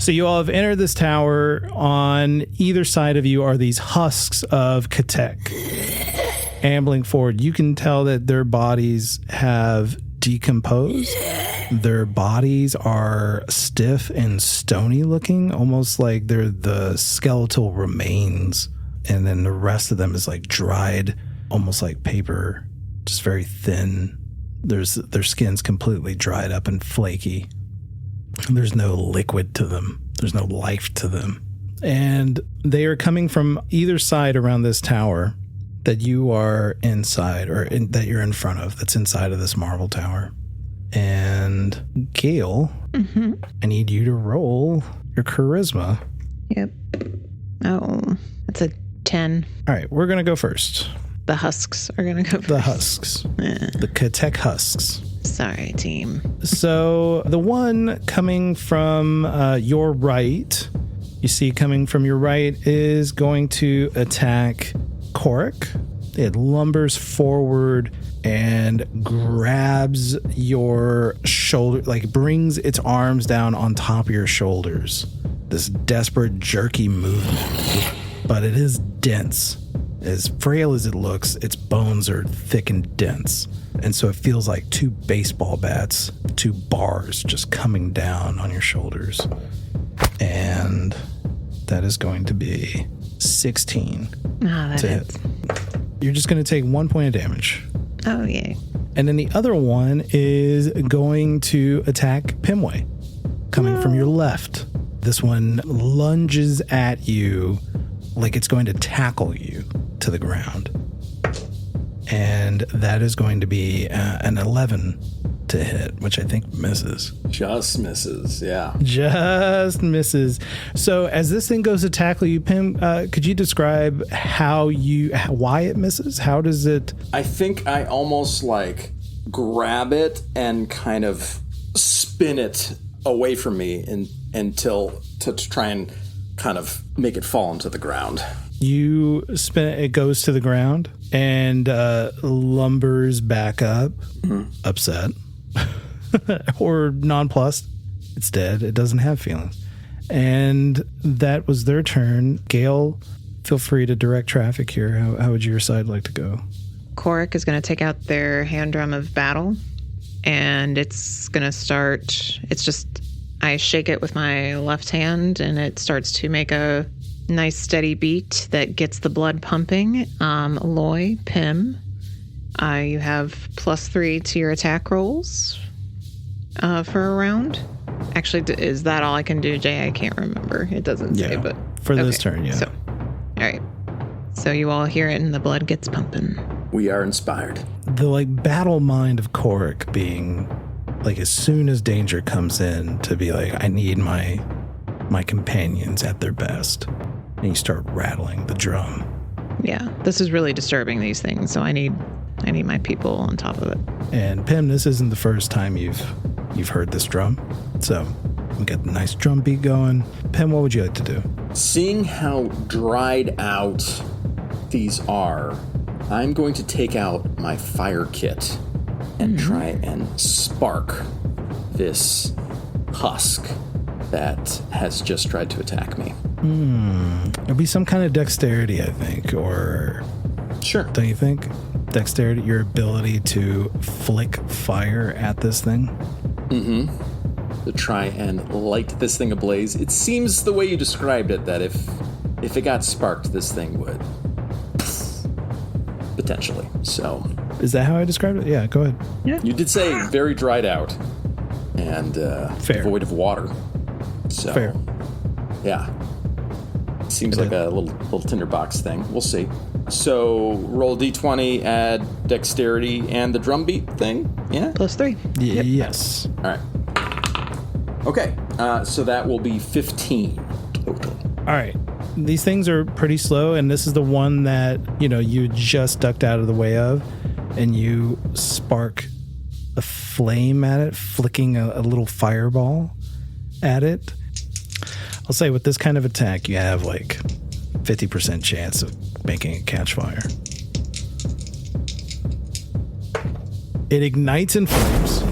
So you all have entered this tower. On either side of you are these husks of Khorek ambling forward. You can tell that their bodies have decomposed. Their bodies are stiff and stony looking, almost like they're the skeletal remains. And then the rest of them is like dried, almost like paper, just very thin. Their skin's completely dried up and flaky. There's no liquid to them. There's no life to them. And they are coming from either side around this tower that you are inside, or that you're in front of, that's inside of this marble tower. And Gail, I need you to roll your charisma. Yep. Oh, that's a 10. All right, we're going to go first. The husks are going to go first. The husks. The Khorek husks. Sorry, team. So the one coming from your right, you see coming from your right, is going to attack Khorek. It lumbers forward and grabs your shoulder, like brings its arms down on top of your shoulders. This desperate, jerky movement. But it is dense. As frail as it looks, its bones are thick and dense. And so it feels like two baseball bats, two bars just coming down on your shoulders. And that is going to be 16 to hit. You're just going to take 1 point of damage. Oh, yay. And then the other one is going to attack Pim'wei, coming from your left. This one lunges at you like it's going to tackle you to the ground. And that is going to be an 11 to hit, which I think misses. Just misses, yeah. Just misses. So as this thing goes to tackle you, Pim, could you describe why it misses? How does it? I think I almost like grab it and kind of spin it away from me to try and kind of make it fall into the ground. You spin it goes to the ground and lumbers back up, upset or nonplussed. It's dead. It doesn't have feelings. And that was their turn. Gail, feel free to direct traffic here. How would your side like to go? Khorek is going to take out their hand drum of battle, and it's going to start. I shake it with my left hand, and it starts to make a nice steady beat that gets the blood pumping. Aloy, Pim, you have +3 to your attack rolls for a round. Actually, is that all I can do, Jay? I can't remember. It doesn't say, but for this turn, yeah. So, all right. So you all hear it, and the blood gets pumping. We are inspired. The battle mind of Khorek being as soon as danger comes in, to be like, I need my companions at their best. And you start rattling the drum. Yeah, this is really disturbing, these things. So I need my people on top of it. And Pim, this isn't the first time you've heard this drum. So we got the nice drum beat going. Pim, what would you like to do? Seeing how dried out these are, I'm going to take out my fire kit and try and spark this husk that has just tried to attack me. It'll be some kind of dexterity, I think, or... Sure. Don't you think? Dexterity, your ability to flick fire at this thing? To try and light this thing ablaze. It seems the way you described it, that if it got sparked, this thing would... potentially, so... Is that how I described it? Yeah, go ahead. Yeah. You did say very dried out and void of water. So, fair. Yeah. Seems like a little tinderbox thing. We'll see. So roll d20, add dexterity and the drum beat thing. Yeah? +3. Yep. Yes. All right. Okay. So that will be 15 total. All right. These things are pretty slow, and this is the one that, you just ducked out of the way of, and you spark a flame at it, flicking a little fireball at it. I'll say with this kind of attack, you have 50% chance of making it catch fire. It ignites in flames.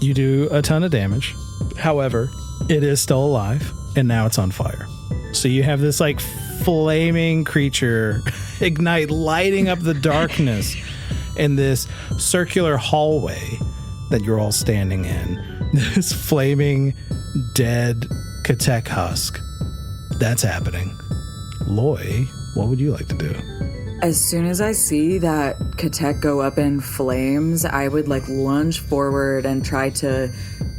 You do a ton of damage. However, It is still alive, and now it's on fire. So you have this like flaming creature ignite, lighting up the darkness in this circular hallway that you're all standing in. This flaming, dead Khorek husk. That's happening. Loy, what would you like to do? As soon as I see that Khorek go up in flames, I would like lunge forward and try to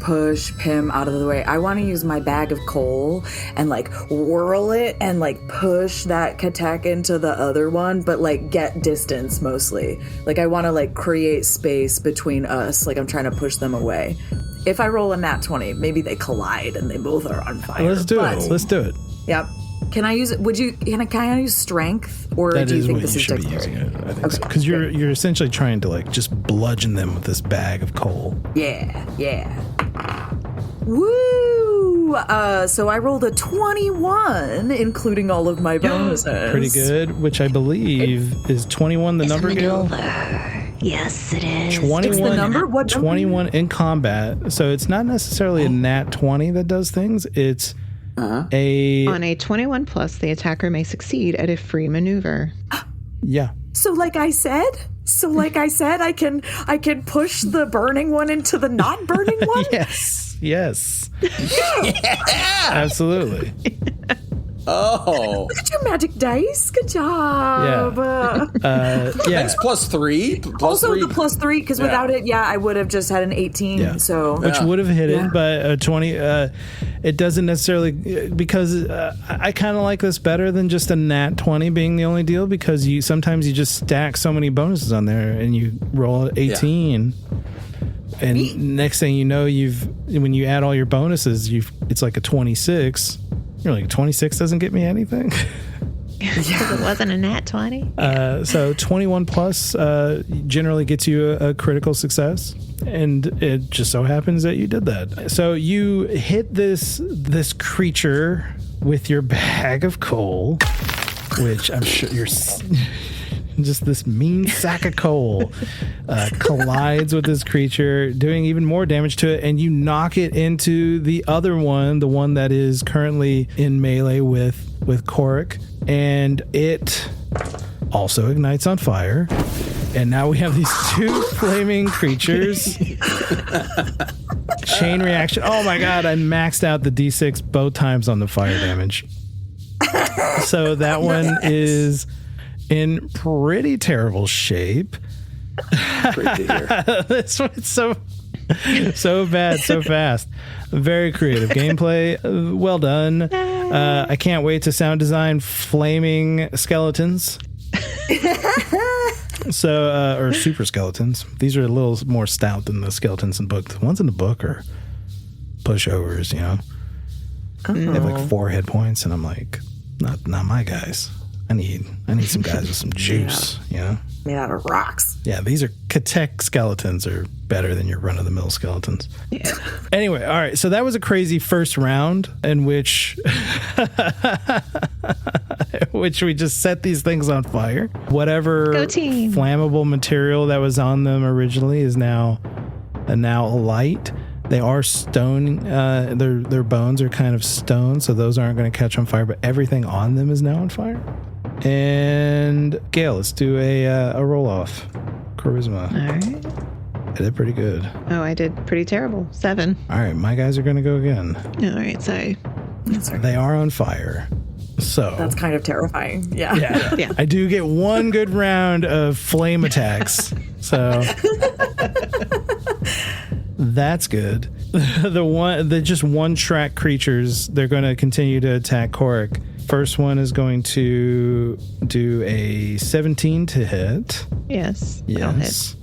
push Pim out of the way. I want to use my bag of coal and like whirl it and like push that Khorek into the other one, but like get distance mostly. Like I want to like create space between us. Like I'm trying to push them away. If I roll a nat 20, maybe they collide and they both are on fire. Let's do it. Let's do it. Yep. Can I use it? Can I use strength, or That do you is think what this you is should be dexterity? using it. I think Okay, so. Because you're great. essentially trying to like just bludgeon them with this bag of coal. Yeah. Woo! So I rolled a 21, including all of my bonuses. Pretty good, which I believe is 21 the number, Gail? Yes, it is. 21, It's the number? What number? 21 in combat. So it's not necessarily a nat 20 that does things. It's a... On a 21 plus, the attacker may succeed at a free maneuver. Yeah. So like I said, I can push the burning one into the not burning one? Yes. Absolutely. Oh. Look at your magic dice. Good job. Yeah. Thanks, +3. Also +3. the +3, because without it, I would have just had an 18. Yeah. So Which would have hit it, but a 20, it doesn't necessarily, because I kind of like this better than just a nat 20 being the only deal, because sometimes you just stack so many bonuses on there and you roll 18. And next thing you know, when you add all your bonuses, it's like a 26. You're like, 26 doesn't get me anything. Because it wasn't a nat 20. So 21 plus generally gets you a critical success, and it just so happens that you did that. So you hit this creature with your bag of coal, which I'm sure you're just this mean sack of coal collides with this creature, doing even more damage to it, and you knock it into the other one, the one that is currently in melee with Khorek, and it also ignites on fire. And now we have these two flaming creatures. Chain reaction. Oh my god, I maxed out the D6 both times on the fire damage. So that one is in pretty terrible shape. Great to hear. This one's so bad, so fast. Very creative gameplay. Well done. I can't wait to sound design flaming skeletons. So, or super skeletons. These are a little more stout than the skeletons in the book. The ones in the book are pushovers, you know. They have like 4 hit points, and I'm like, not my guys. I need some guys with some juice, you know? made out of rocks. Yeah, these are Khorek skeletons are better than your run-of-the-mill skeletons. Yeah. Anyway, all right, so that was a crazy first round in which we just set these things on fire. Whatever Go team. flammable material that was on them originally is now alight. They are stone. Their bones are kind of stone, so those aren't going to catch on fire. But everything on them is now on fire. And Gail, let's do a roll off. Charisma. All right. I did pretty good. Oh, I did pretty terrible. 7. All right, my guys are going to go again. All right, so They are on fire. So That's kind of terrifying. Yeah. Yeah. I do get one good round of flame attacks. So that's good. The just one track creatures, they're going to continue to attack Khorek. First one is going to do a 17 to hit. yes. That'll hit. Yes.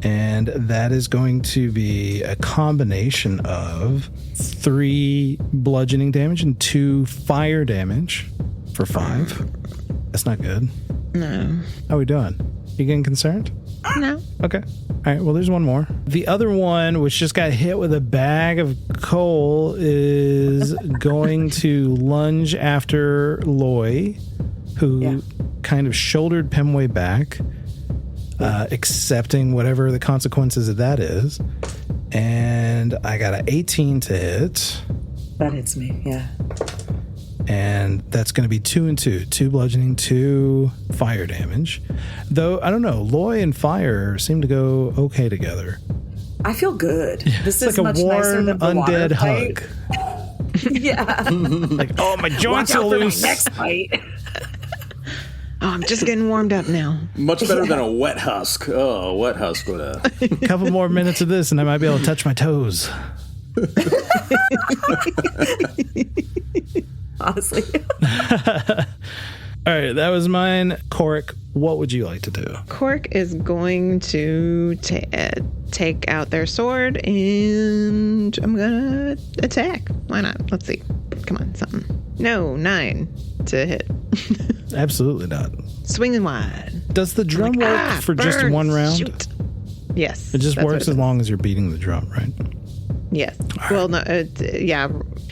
And that is going to be a combination of 3 bludgeoning damage and 2 fire damage for 5. That's not good. No. How are we doing? You getting concerned? No. Okay. All right. Well, there's one more. The other one, which just got hit with a bag of coal, is going to lunge after Loy, who kind of shouldered Pim'wei back, accepting whatever the consequences of that is. And I got an 18 to hit. That hits me, yeah. And that's going to be 2 and 2. 2 bludgeoning, 2 fire damage. Though, I don't know, Loy and fire seem to go okay together. I feel good. This It's is like a much nicer warm, than the water undead fight. hug. Yeah. Like, oh, my joints are loose. Next fight. Oh, I'm just getting warmed up now. Much better than a wet husk. Oh, a wet husk would have. A couple more minutes of this, and I might be able to touch my toes. Honestly. All right, that was mine. Khorek, what would you like to do? Khorek is going to take out their sword, and I'm going to attack. Why not? Let's see. Come on, something. No, 9 to hit. Absolutely not. Swinging wide. Does the drum work for just burn, one round? shoot. Yes. It just that's works what as it long as you're beating the drum, right? Yes. Well, no, yeah.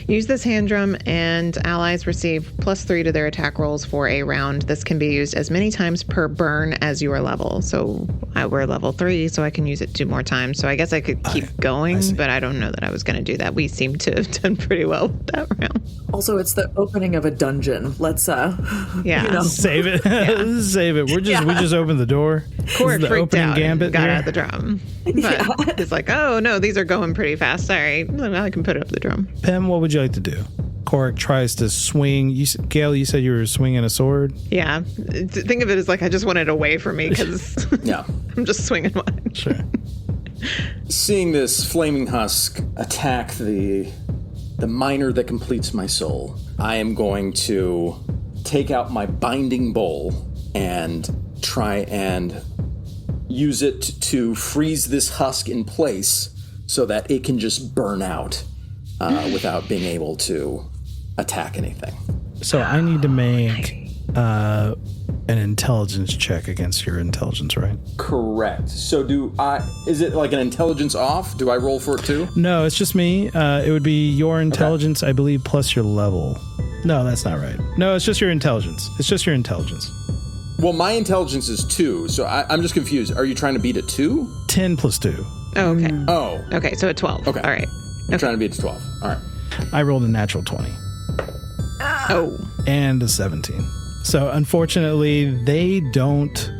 Use this hand drum, and allies receive +3 to their attack rolls for a round. This can be used as many times per burn as you are level. So we're level 3, so I can use it 2 more times. So I guess I could keep going, but I don't know that I was going to do that. We seem to have done pretty well with that round. Also, it's the opening of a dungeon. Let's Yeah. Save it. Save it. We just opened the door. Khorek freaked out gambit and got here. out the drum. But it's like, oh no, these are going pretty fast. Sorry, I can put up the drum. Pim, what would you like to do? Khorek tries to swing. Gail, you said you were swinging a sword? Yeah. Think of it as like I just want it away from me because Yeah. I'm just swinging wide. Sure. Seeing this flaming husk attack the miner that completes my soul, I am going to take out my binding bowl and try and use it to freeze this husk in place so that it can just burn out without being able to attack anything. So I need to make an intelligence check against your intelligence, right? Correct. So is it like an intelligence off? Do I roll for it too? No, it's just me. It would be your intelligence, I believe, plus your level. No, that's not right. No, it's just your intelligence. It's just your intelligence. Well, my intelligence is 2, so I'm just confused. Are you trying to beat a 2? 10 plus 2. Oh, okay. Oh. Okay, so a 12. Okay. All right. I'm trying to beat a 12. All right. I rolled a natural 20 Oh. and a 17. So unfortunately, they don't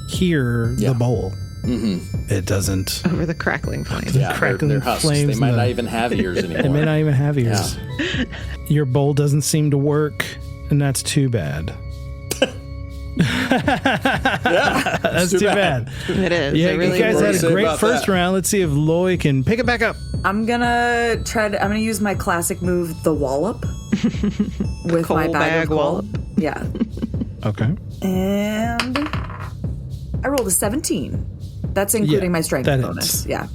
hear the bowl. Mm-hmm. It doesn't. Over the crackling flames. Yeah, Crackling they're husks. flames They might in not the- even have ears anymore. They may not even have ears. Yeah. Your bowl doesn't seem to work, and that's too bad. That's too bad. It is. Yeah, It really you guys is. had Say a great about first that. round. Let's see if Loy can pick it back up. I'm gonna use my classic move, the wallop, with my coal bag bag of coal. wallop. Yeah, Okay. and I rolled a 17. That's including my strength that bonus. hits.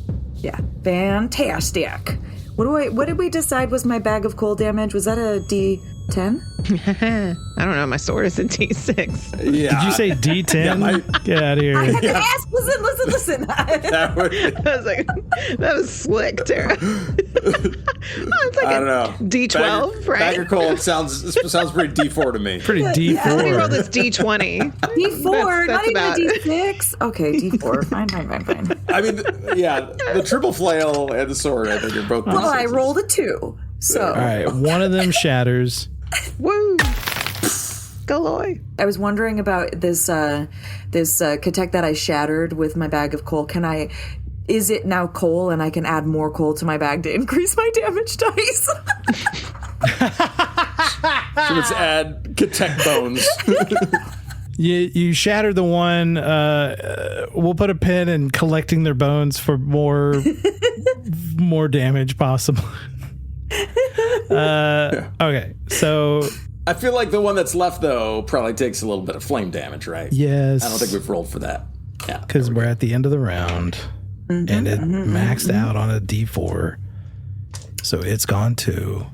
Yeah, fantastic. What did we decide was my bag of coal damage? Was that a D10? I don't know. My sword is a D6. Yeah. Did you say D10? Get out of here. I had to ask. Listen. That would, I was like, that was slick, Tara. It's like I don't know. D12, right? Bagger coal sounds pretty D4 to me. Pretty Let me roll D4. this D20. D4, That's not about even a it. D6. Okay, D4. Fine. I mean, the triple flail and the sword, I think, are both Well, I D6s. rolled a 2. So All right, one of them shatters. Woo! Galoy. I was wondering about this Khorek that I shattered with my bag of coal. Is it now coal and I can add more coal to my bag to increase my damage dice? So let's add Khorek bones. You shatter the one. We'll put a pin in collecting their bones for more damage possible. Okay, so I feel like the one that's left, though, probably takes a little bit of flame damage, right? yes, I don't think we've rolled for that. Yeah. because we're at the end of the round, and it maxed out on a D4, so it's gone too.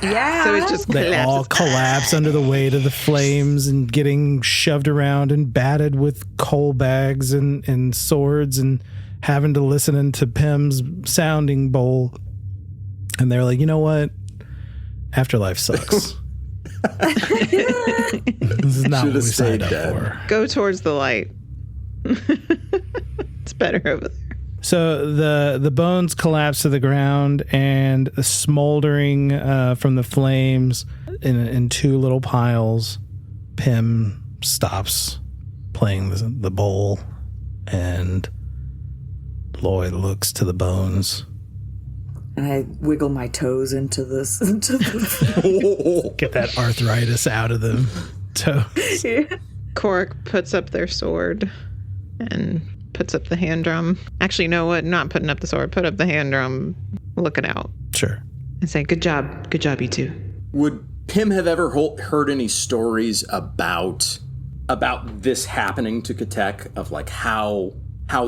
Yeah. So it just They all collapses. collapse under the weight of the flames and getting shoved around and batted with coal bags and swords and having to listen to Pim's sounding bowl. And they're like, you know what? Afterlife sucks. This is not what we Should've signed stayed up dead. for. Go towards the light. It's better over there. So the bones collapse to the ground, and smoldering from the flames in two little piles. Pim stops playing the bowl, and Lloyd looks to the bones. And I wiggle my toes into this. Get that arthritis out of them toes. Yeah. Khorek puts up their sword and puts up the hand drum. Actually, you know what? Not putting up the sword. Put up the hand drum. Look it out. Sure. And say, good job. Good job, you two. Would Pim have ever heard any stories about this happening to Khorek, of like how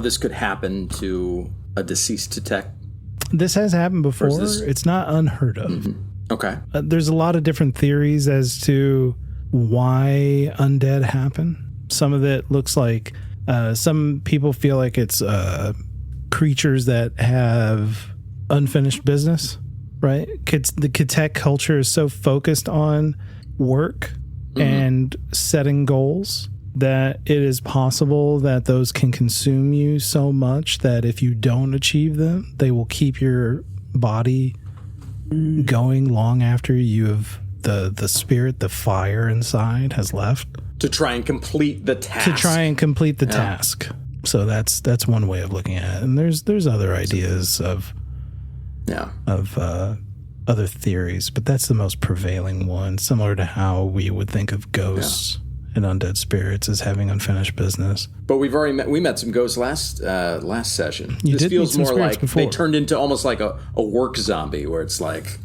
this could happen to a deceased Khorek? This has happened before. It's not unheard of. Mm-hmm. Okay. There's a lot of different theories as to why undead happen. Some of it looks like some people feel like it's creatures that have unfinished business, right? The Khorek culture is so focused on work and setting goals that it is possible that those can consume you so much that if you don't achieve them, they will keep your body going long after you have the spirit, the fire inside has left. To try and complete the task. So that's one way of looking at it. And there's other ideas of other theories, but that's the most prevailing one, similar to how we would think of ghosts and undead spirits as having unfinished business. But we met some ghosts last session. This feels more like before. They turned into almost like a work zombie, where it's like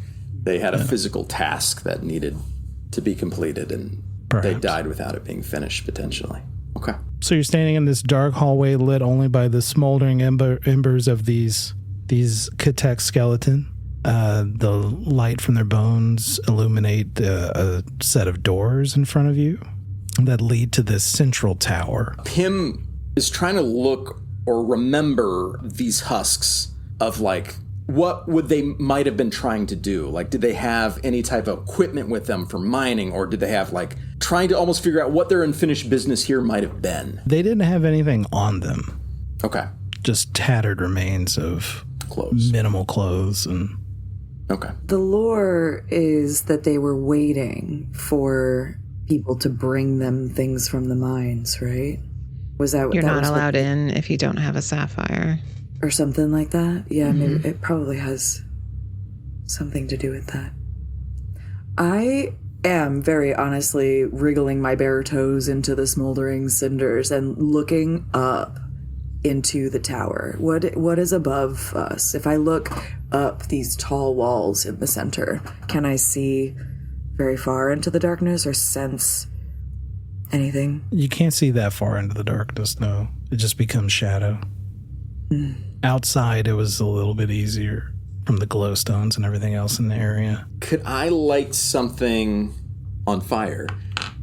they had a physical task that needed to be completed, and they died without it being finished, potentially. Okay. So you're standing in this dark hallway lit only by the smoldering embers of these Khorek skeleton. The light from their bones illuminate a set of doors in front of you that lead to this central tower. Pim is trying to look or remember these husks of like, what would they might have been trying to do? Like, did they have any type of equipment with them for mining, or did they have like trying to almost figure out what their unfinished business here might have been? They didn't have anything on them. Okay. Just tattered remains of clothes, minimal clothes, and okay. The lore is that they were waiting for people to bring them things from the mines, right? Was that what you're not allowed in if you don't have a sapphire or something like that? Yeah, maybe it probably has something to do with that. I am very honestly wriggling my bare toes into the smoldering cinders and looking up into the tower. What is above us? If I look up these tall walls in the center, can I see very far into the darkness or sense anything? You can't see that far into the darkness, no. It just becomes shadow. Outside, it was a little bit easier from the glowstones and everything else in the area. Could I light something on fire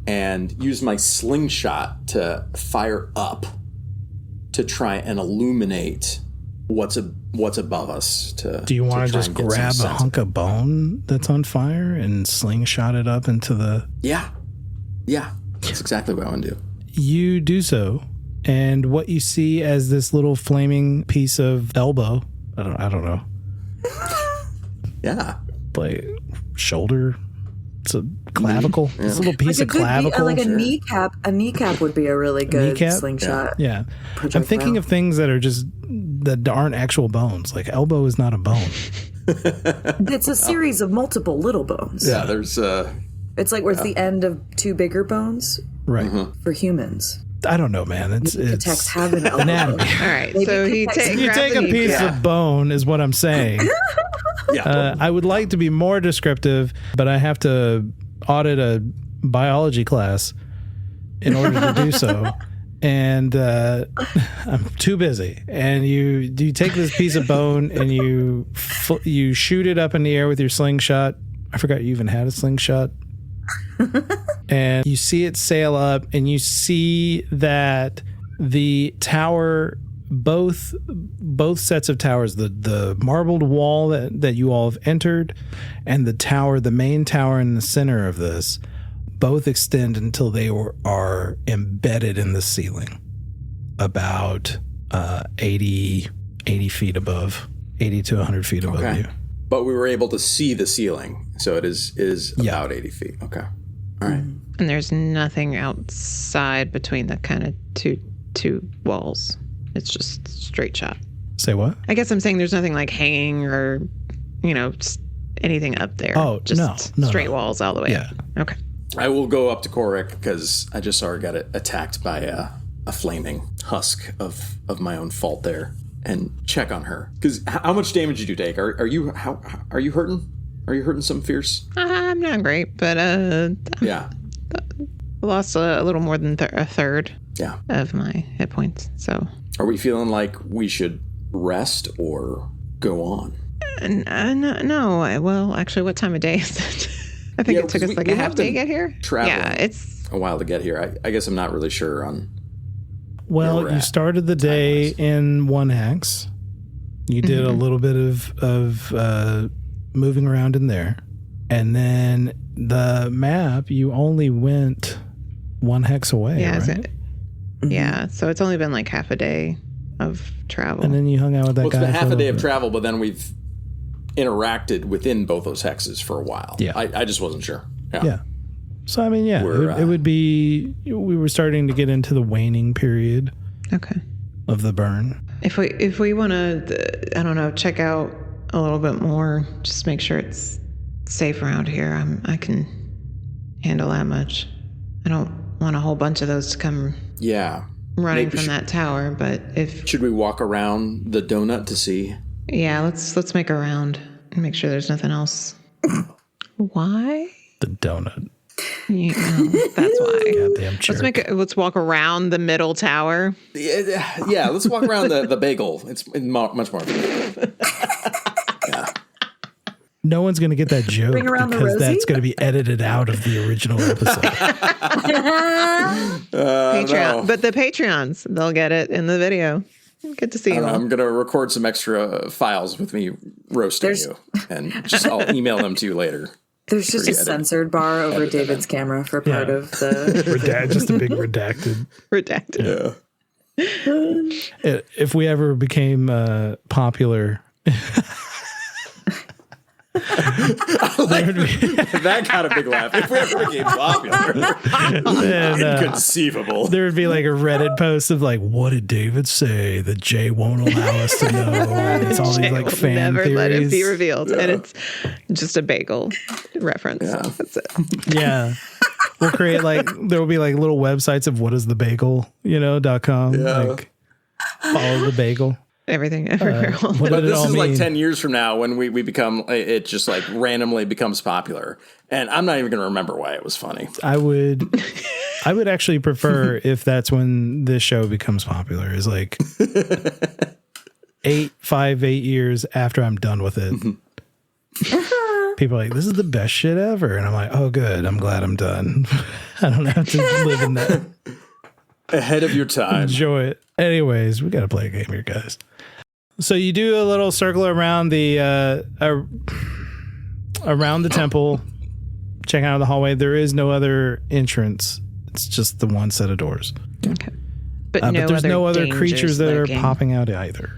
and use my slingshot to fire up to try and illuminate what's above us? Do you want to just grab a hunk of bone that's on fire and slingshot it up into the... Yeah, that's exactly what I want to do. You do so, and what you see as this little flaming piece of elbow, I don't know. Yeah. Like shoulder, it's a clavicle. Yeah. It's a little piece of clavicle. Like a kneecap. A kneecap would be a really good slingshot. Yeah. I'm thinking of things that are just, that aren't actual bones. Like elbow is not a bone. It's a series of multiple little bones. Yeah, there's it's like where it's the end of two bigger bones. Right. For humans. I don't know, man. It's Khoreks have an elbow. Anatomy. All right, so you take a piece of bone is what I'm saying. I would like to be more descriptive, but I have to audit a biology class in order to do so. And I'm too busy. And you take this piece of bone and you shoot it up in the air with your slingshot. I forgot you even had a slingshot. And you see it sail up, and you see that the tower, both sets of towers, the marbled wall that you all have entered, and the main tower in the center of this, both extend until they are embedded in the ceiling, about 80 80 feet above, 80 to 100 feet above you. But we were able to see the ceiling, so it is about 80 feet. Okay. All right. And there's nothing outside between the kind of two walls. It's just straight shot. Say what? I guess I'm saying there's nothing like hanging or, anything up there. Oh, just no, straight walls all the way up. Okay. I will go up to Khorek because I just saw her get attacked by a flaming husk of my own fault there, and check on her. Because how much damage did you take? Are you hurting? Are you hurting some fierce? I'm not great, but yeah, lost a little more than a third. Yeah. Of my hit points. So. Are we feeling like we should rest or go on? No. Well, actually, what time of day is it? I think it took us like a half day to get here. Yeah, it's a while to get here. I guess I'm not really sure on. Well, you started the day in 1 hex. You did a little bit of moving around in there, and then the map you only went 1 hex away. Yeah, right? Yeah, so it's only been like half a day of travel. And then you hung out with that guy. It's been half a day of travel, but then we've interacted within both those hexes for a while. Yeah. I just wasn't sure. Yeah. So, I mean, it would be, we were starting to get into the waning period of the burn. If we want to, I don't know, check out a little bit more, just make sure it's safe around here. I can handle that much. I don't want a whole bunch of those to come running from that tower, but if... Should we walk around the donut to see? Yeah, let's make a round and make sure there's nothing else. Why? The donut. That's why. Goddamn jerk. Let's walk around the middle tower. Yeah, let's walk around the bagel. It's much more fun. Yeah. No one's going to get that joke because that's going to be edited out of the original episode. Patreon. No. But the Patreons, they'll get it in the video. Good to see you all. I'm going to record some extra files with me roasting you, and I'll email them to you later. There's just a censored bar over David's camera for part of the... just a big redacted. Redacted. Yeah. If we ever became popular... That got a big laugh. If we ever became popular, then, inconceivable. There would be like a Reddit post of like, "What did David say that Jay won't allow us to know?" And it's all these like fan never theories. let it be revealed, and it's just a bagel reference. Yeah. That's it. Yeah, we'll create like there will be like little websites of whatisthebagel.com. Like follow the bagel. Everything everywhere. But this is like 10 years from now when we become, it just like randomly becomes popular. And I'm not even going to remember why it was funny. I would actually prefer if that's when this show becomes popular, is like 8 years after I'm done with it. People are like, this is the best shit ever. And I'm like, oh, good. I'm glad I'm done. I don't have to live in that. Ahead of your time. Enjoy it. Anyways, we got to play a game here, guys. So you do a little circle around the temple, checking out the hallway. There is no other entrance. It's just the one set of doors. Okay. But there's no other creatures that lurking. are popping out either.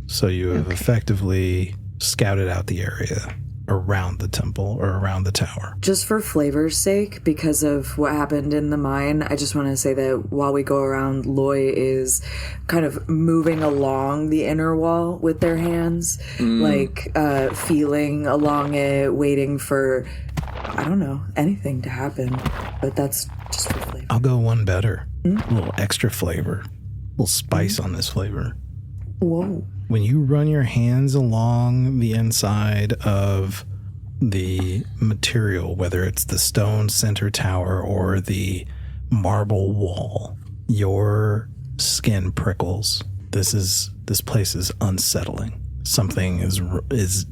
So you have effectively scouted out the area around the temple or around the tower. Just for flavor's sake, because of what happened in the mine, I just want to say that while we go around, Loy is kind of moving along the inner wall with their hands, like feeling along it, waiting for, I don't know, anything to happen. But that's just for flavor. I'll go one better. A little extra flavor. A little spice on this flavor. Whoa. When you run your hands along the inside of the material, whether it's the stone center tower or the marble wall, your skin prickles. This place is unsettling. Something is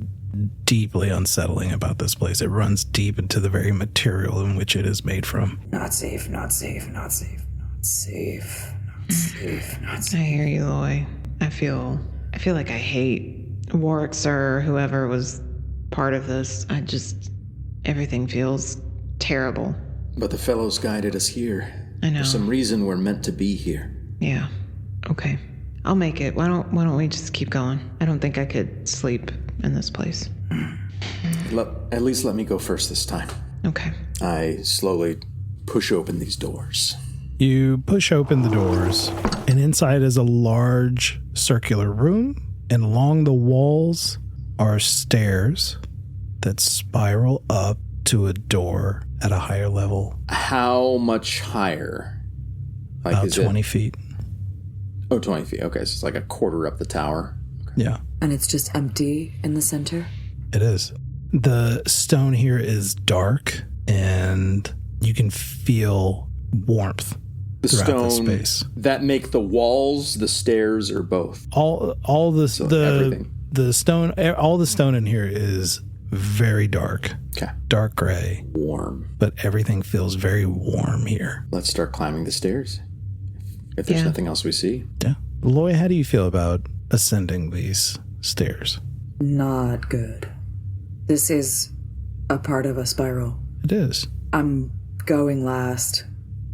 deeply unsettling about this place. It runs deep into the very material in which it is made from. Not safe, not safe, not safe, not safe, not safe, not safe. I hear you, Loy. I feel like I hate Ware'ik Sur, whoever was part of this. Everything feels terrible. But the fellows guided us here. I know. For some reason, we're meant to be here. Yeah. Okay. I'll make it. Why don't we just keep going? I don't think I could sleep in this place. At least let me go first this time. Okay. I slowly push open these doors. You push open the doors, and inside is a large circular room, and along the walls are stairs that spiral up to a door at a higher level. How much higher? Like, About 20 feet. Oh, 20 feet. Okay, so it's like a quarter up the tower. Okay. Yeah. And it's just empty in the center? It is. The stone here is dark, and you can feel warmth throughout the space. That make the walls, the stairs, or both? All everything. The stone, all the stone in here is very dark. Okay. Dark gray. Warm. But everything feels very warm here. Let's start climbing the stairs. If there's nothing else we see. Yeah. Loy, how do you feel about ascending these stairs? Not good. This is a part of a spiral. It is. I'm going last,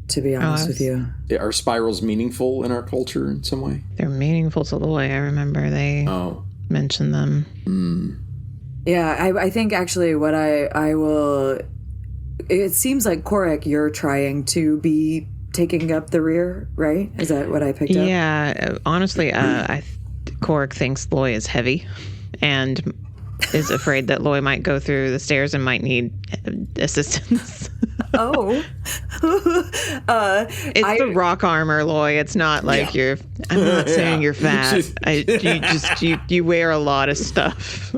to be honest with you. Are spirals meaningful in our culture in some way? They're meaningful to Loy. I remember they mentioned them. Yeah, I think actually what I will... It seems like, Khorek, you're trying to be taking up the rear, right? Is that what I picked up? Yeah, honestly, Khorek thinks Loy is heavy and is afraid that Loy might go through the stairs and might need assistance. Oh. It's the rock armor, Loy. It's not like you're... I'm not saying you're fat. You wear a lot of stuff.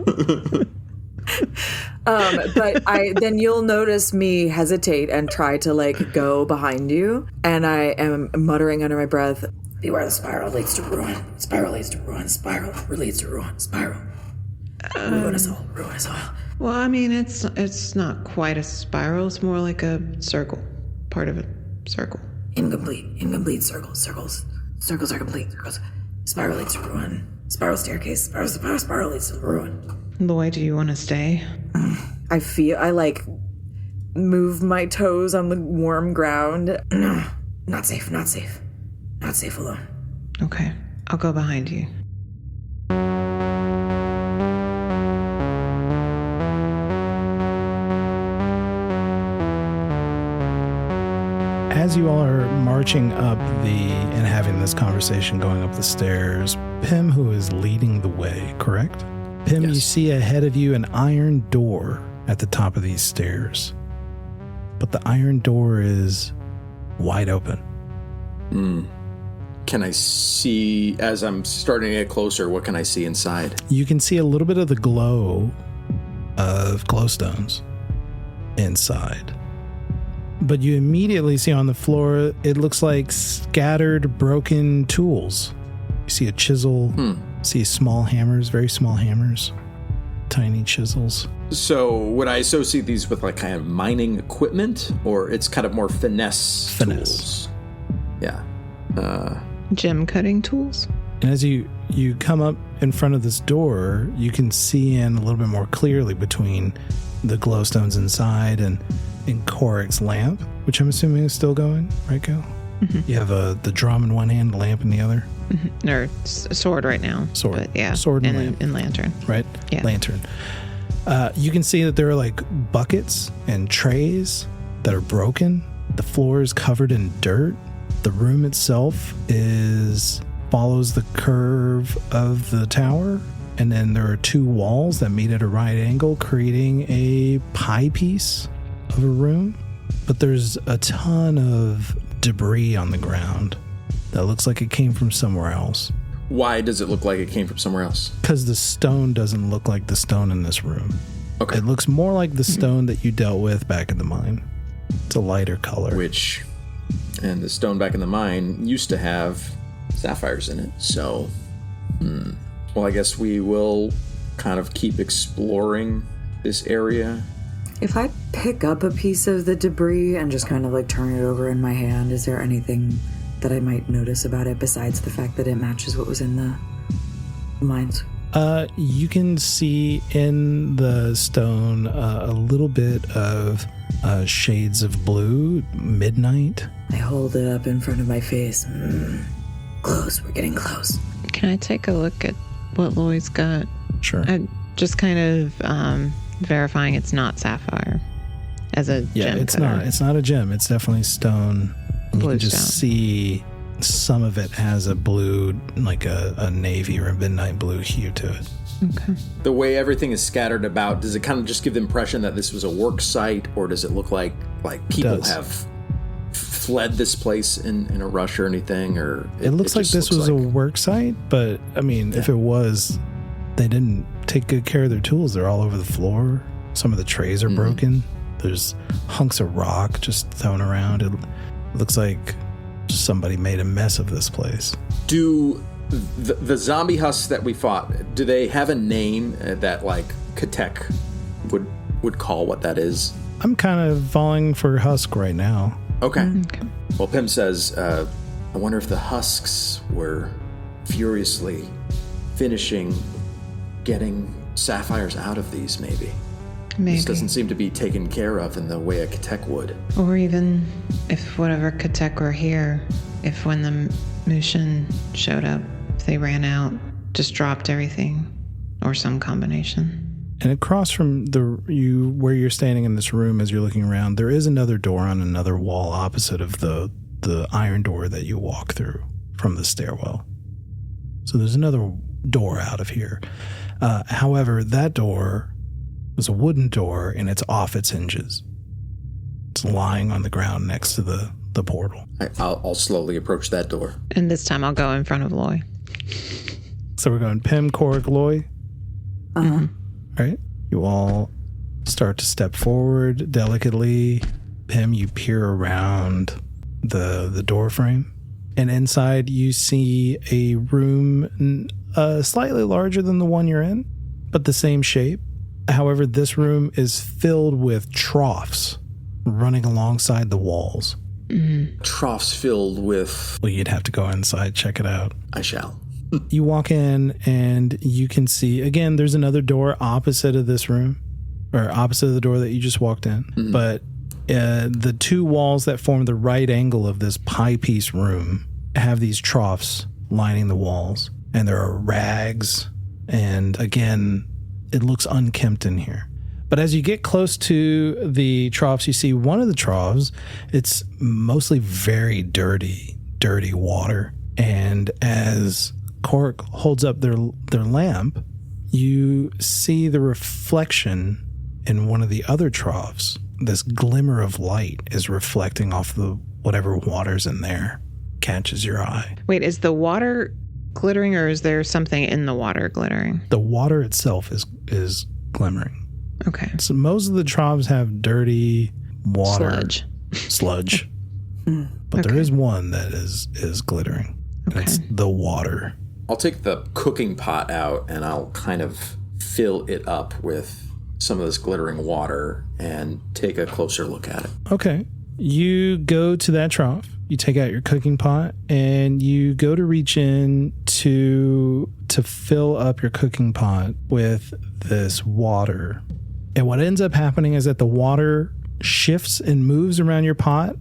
But then you'll notice me hesitate and try to like go behind you, and I am muttering under my breath, "Beware the spiral leads to ruin. Spiral leads to ruin. Spiral leads to ruin. Spiral. Ruin us all. Ruin us all." Well, I mean, it's not quite a spiral. It's more like a circle. Part of a circle. Incomplete circles. Circles are complete. Circles. Spiral leads to ruin. Spiral staircase. Spiral leads to ruin. Loy, do you want to stay? I like move my toes on the warm ground. No, not safe. Not safe alone. Okay, I'll go behind you. As you all are marching up and having this conversation going up the stairs, Pim, who is leading the way, correct? Pim, yes. You see ahead of you an iron door at the top of these stairs. But the iron door is wide open. Can I see, as I'm starting to get closer, what can I see inside? You can see a little bit of the glow of glowstones inside. But you immediately see on the floor, it looks like scattered broken tools. You see a chisel, see small hammers, very small hammers, tiny chisels. So would I associate these with like kind of mining equipment, or it's kind of more finesse tools? Yeah. Gem cutting tools? And as you come up in front of this door, you can see in a little bit more clearly between the glowstones inside and Khorek's lamp, which I'm assuming is still going, right, Gail? Mm-hmm. You have the drum in one hand, the lamp in the other? Mm-hmm. Or sword right now. Sword. But yeah. Sword and lamp. And lantern. Right? Yeah. Lantern. You can see that there are like buckets and trays that are broken. The floor is covered in dirt. The room itself follows the curve of the tower. And then there are two walls that meet at a right angle, creating a pie piece of a room. But there's a ton of debris on the ground that looks like it came from somewhere else. Why does it look like it came from somewhere else? Because the stone doesn't look like the stone in this room. Okay. It looks more like the stone that you dealt with back in the mine. It's a lighter color. And the stone back in the mine used to have sapphires in it. So, well, I guess we will kind of keep exploring this area. If I pick up a piece of the debris and just kind of like turn it over in my hand, is there anything that I might notice about it besides the fact that it matches what was in the mines? You can see in the stone a little bit of shades of blue, midnight. I hold it up in front of my face. Close, we're getting close. Can I take a look at what Loy's got? Sure. Just kind of verifying it's not sapphire as a gem. It's cutter. not. It's not a gem. It's definitely stone. And you Blue can just stone. see some of it has a blue, like a navy or a midnight blue hue to it. Okay. The way everything is scattered about, does it kind of just give the impression that this was a work site, or does it look like people does. have fled this place in a rush or anything? Or It looks like just this was a work site, but I mean, if it was, they didn't take good care of their tools. They're all over the floor. Some of the trays are broken. There's hunks of rock just thrown around. It looks like somebody made a mess of this place. Do the zombie husks that we fought, do they have a name that like Khorek would call what that is? I'm kind of falling for Husk right now. Okay. Well, Pim says, I wonder if the husks were furiously finishing getting sapphires out of these, maybe. Maybe. This doesn't seem to be taken care of in the way a Khorek would. Or even if whatever Khorek were here, if when the Mushin showed up, if they ran out, just dropped everything, or some combination. And across from where you're standing in this room as you're looking around, there is another door on another wall opposite of the iron door that you walk through from the stairwell. So there's another door out of here. However, that door was a wooden door and it's off its hinges. It's lying on the ground next to the portal. I'll slowly approach that door. And this time I'll go in front of Loy. So we're going Pim, Khorek, Loy. Uh-huh. Right? You all start to step forward delicately. Pim, you peer around the door frame. And inside you see a room slightly larger than the one you're in, but the same shape. However, this room is filled with troughs running alongside the walls. Troughs filled with... Well, you'd have to go inside, check it out. I shall. You walk in and you can see, again, there's another door opposite of this room, or opposite of the door that you just walked in. Mm-hmm. But the two walls that form the right angle of this pie piece room have these troughs lining the walls. And there are rags. And again, it looks unkempt in here. But as you get close to the troughs, you see one of the troughs, it's mostly very dirty water. And as Khorek holds up their lamp, you see the reflection in one of the other troughs. This glimmer of light is reflecting off the whatever water's in there. Catches your eye. Wait, is the water glittering or is there something in the water glittering? The water itself is glimmering. Okay. So most of the troughs have dirty water. Sludge. But there is one that is glittering. And it's the water. I'll take the cooking pot out and I'll kind of fill it up with some of this glittering water and take a closer look at it. Okay. You go to that trough, you take out your cooking pot, and you go to reach in to fill up your cooking pot with this water. And what ends up happening is that the water shifts and moves around your pot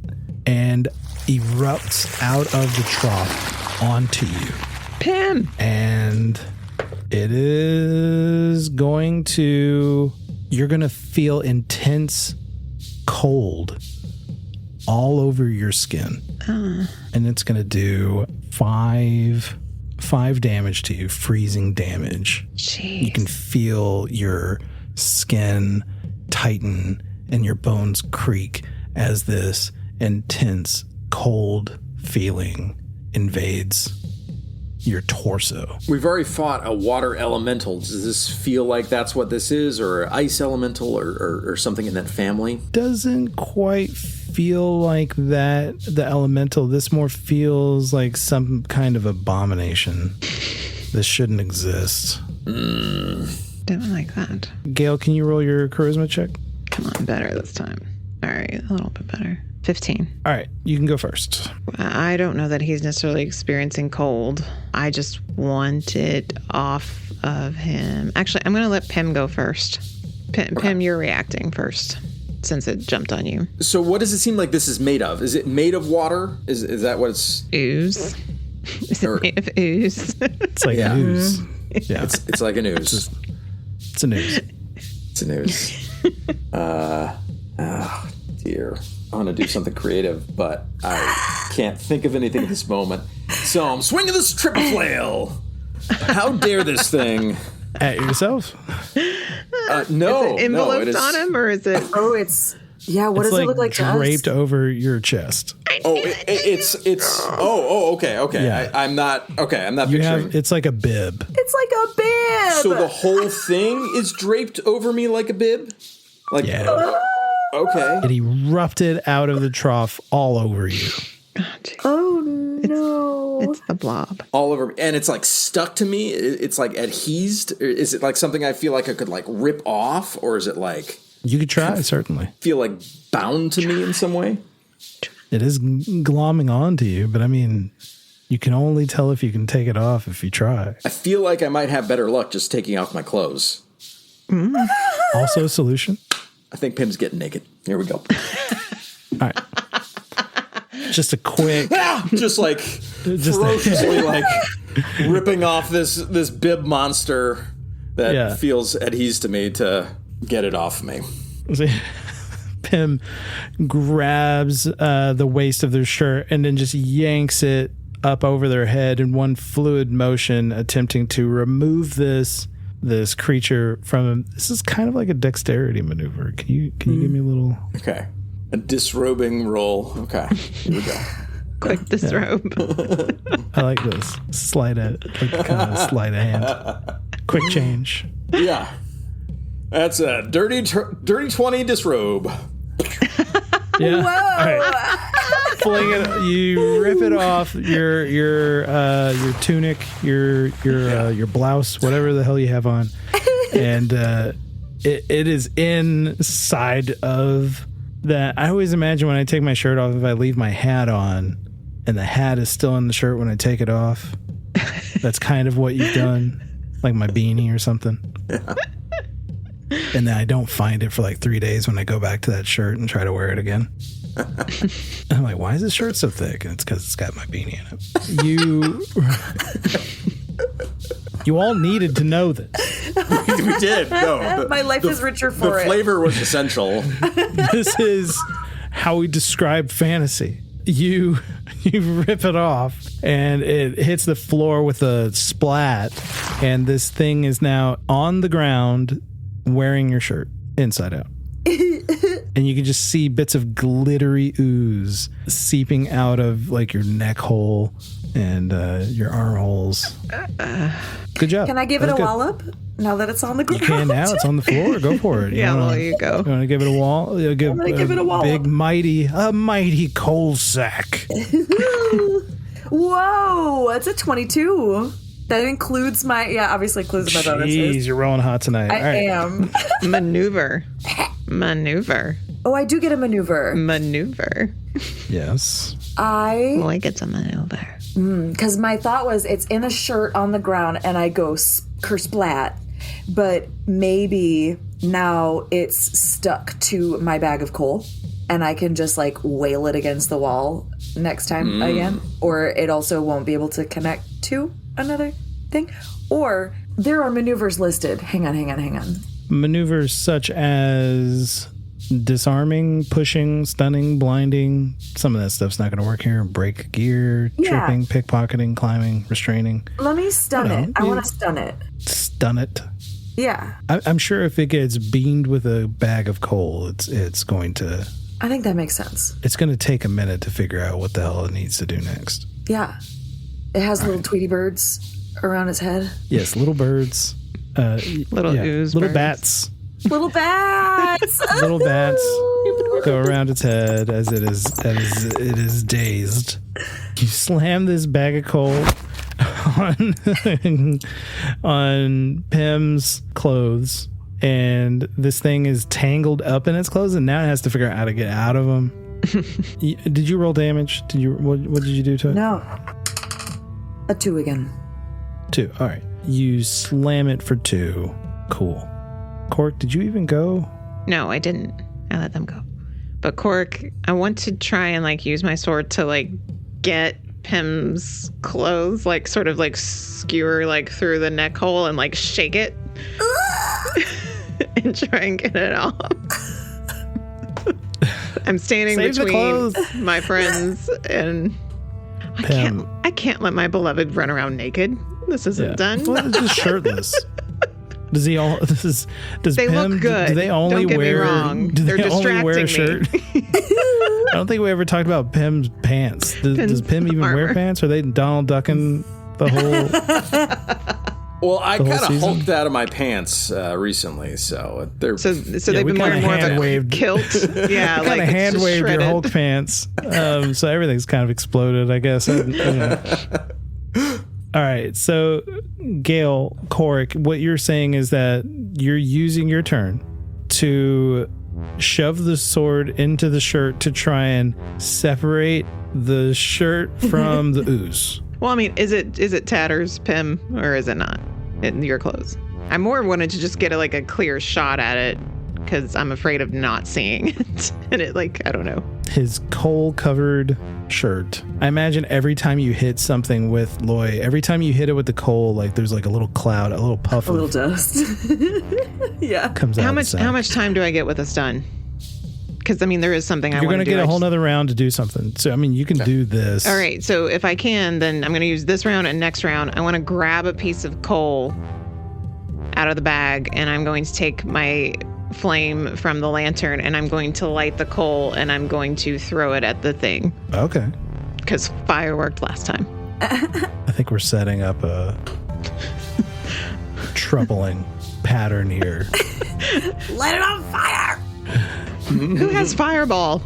and erupts out of the trough onto you. Pim! And it is going to... You're going to feel intense cold all over your skin. And it's going to do five damage to you, freezing damage. Jeez. You can feel your skin tighten and your bones creak as this intense cold feeling invades your torso. We've already fought a water elemental. Does this feel like that's what this is, or an ice elemental, or something in that family? Doesn't quite feel like that, the elemental. This more feels like some kind of abomination. This shouldn't exist. Don't like that. Gail, can you roll your charisma check? Come on, better this time. All right, a little bit better. 15. All right, you can go first. I don't know that he's necessarily experiencing cold. I just want it off of him. Actually, I'm going to let Pim go first. Pim, you're reacting first since it jumped on you. So what does it seem like this is made of? Is it made of water? Is that what it's... Ooze. Is it made of ooze? It's like an ooze. Yeah. It's like an ooze. It's an ooze. It's an ooze. Oh, dear. I want to do something creative, but I can't think of anything at this moment. So I'm swinging this triple flail. How dare this thing? At yourself? No. Is it enveloped it is, on him, or is it? Oh, it's what does It's it look like to us? draped over your chest. It's okay. Yeah. I'm not You picturing. it's like a bib. It's like a bib. So the whole thing is draped over me like a bib? Like, Yeah. okay. It erupted out of the trough all over you. Oh no! It's the blob. All over me. And it's like stuck to me. It's like adhesed. Is it like something I feel like I could like rip off? Or is it like You could try, certainly. feel like bound to me in some way? It is glomming onto you, but I mean, you can only tell if you can take it off if you try. I feel like I might have better luck just taking off my clothes. Also a solution. I think Pim's getting naked. Here we go. All right. Just a quick, Just like ferociously like ripping off this bib monster that feels adhesed to me to get it off me. Pim grabs the waist of their shirt and then just yanks it up over their head in one fluid motion, attempting to remove this creature from him. This is kind of like a dexterity maneuver. Can you give me a little? Okay. A disrobing roll. Okay. Here we go. Quick disrobe. I like this. Sleight of hand. Quick change. Yeah. That's a dirty 20 disrobe. Yeah. Whoa. All right. Fling it. You rip it off your tunic, your blouse, whatever the hell you have on, and it is inside of that. I always imagine when I take my shirt off, if I leave my hat on, and the hat is still in the shirt when I take it off. That's kind of what you've done, like my beanie or something. Yeah. And then I don't find it for like 3 days when I go back to that shirt and try to wear it again. And I'm like, why is this shirt so thick? And it's because it's got my beanie in it. You all needed to know this. We did. No, my life is richer for it. The flavor was essential. This is how we describe fantasy. You rip it off and it hits the floor with a splat, and this thing is now on the ground wearing your shirt inside out. And you can just see bits of glittery ooze seeping out of like your neck hole and your arm holes. Good job. Can I give it a wallop now that it's on the ground? You can now. It's on the floor. Go for it. There you go. You want to give it a wall? I'm going to give it a wallop. Big, mighty coal sack. Whoa, that's a 22. That includes obviously includes my bonuses. Jeez, you're rolling hot tonight. I am. Maneuver. Oh, I do get a maneuver. Yes. Like it's a maneuver. Because my thought was it's in a shirt on the ground and I go kersplat, but maybe now it's stuck to my bag of coal and I can just like wail it against the wall next time again, or it also won't be able to connect to another thing. Or there are maneuvers listed. Hang on. Maneuvers such as disarming, pushing, stunning, blinding. Some of that stuff's not going to work here. Break gear, tripping, pickpocketing, climbing, restraining. Let me stun it. I want to stun it. Stun it. Yeah. I'm sure if it gets beamed with a bag of coal, it's going to... I think that makes sense. It's going to take a minute to figure out what the hell it needs to do next. Yeah. It has little Tweety birds around its head. Yes, little birds. Little ooze little birds. bats. Little bats. Little bats go around its head as it is dazed. You slam this bag of coal on Pim's clothes, and this thing is tangled up in its clothes, and now it has to figure out how to get out of them. Did you roll damage? What did you do to it? No. A 2 again. 2. All right. You slam it for 2. Cool. Khorek, did you even go? No, I didn't. I let them go. But Khorek, I want to try and like use my sword to like get Pim's clothes, like sort of like skewer like through the neck hole and like shake it and try and get it off. I'm standing between my friends and I can't let my beloved run around naked. This isn't done. Well, it's just shirtless. Does he all? Does they Pim, look good? Do they only Don't get wear? me wrong. Do They're they only wear a distracting shirt? I don't think we ever talked about Pim's pants. Does Pim even wear pants? Or are they Donald Ducking the whole? Well, I kind of hulked out of my pants recently, so they're so they've been wearing more of a kilt. Yeah, kind of hand waved your Hulk pants. So everything's kind of exploded, I guess. I don't know. All right, so Gail, Khorek, what you're saying is that you're using your turn to shove the sword into the shirt to try and separate the shirt from the ooze. Well, I mean, is it tatters, Pim, or is it not in your clothes? I more wanted to just get a clear shot at it because I'm afraid of not seeing it. And it, I don't know. His coal-covered shirt. I imagine every time you hit something with Loy, every time you hit it with the coal, there's a little cloud, a little puff, a little dust. Yeah. Comes out. How much time do I get with this done? Because, I mean, there is something I want to do. You're going to get a whole nother round to do something. So, I mean, you can do this. All right. So, if I can, then I'm going to use this round and next round. I want to grab a piece of coal out of the bag, and I'm going to take my flame from the lantern, and I'm going to light the coal, and I'm going to throw it at the thing. Okay. Because fire worked last time. I think we're setting up a troubling pattern here. Light it on fire! Who has fireball?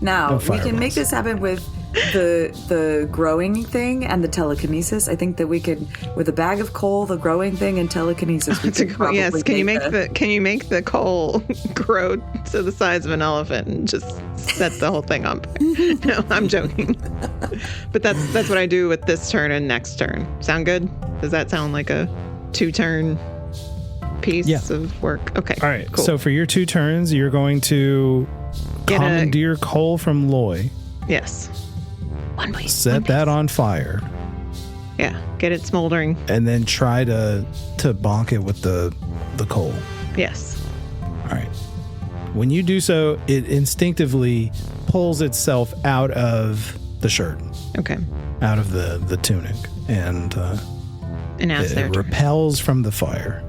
Now, we can make this happen with the growing thing and the telekinesis. I think that we could, with a bag of coal, the growing thing, and telekinesis. We could probably can you make the coal grow to the size of an elephant and just set the whole thing on fire? No, I'm joking. But that's what I do with this turn and next turn. Sound good? Does that sound like a 2-turn piece of work? Okay. All right. Cool. So for your 2 turns, you're going to commandeer coal from Loy. Yes. Set that on fire. Yeah, get it smoldering. And then try to bonk it with the coal. Yes. All right. When you do so, it instinctively pulls itself out of the shirt. Okay. Out of the tunic. And now it's it repels from the fire.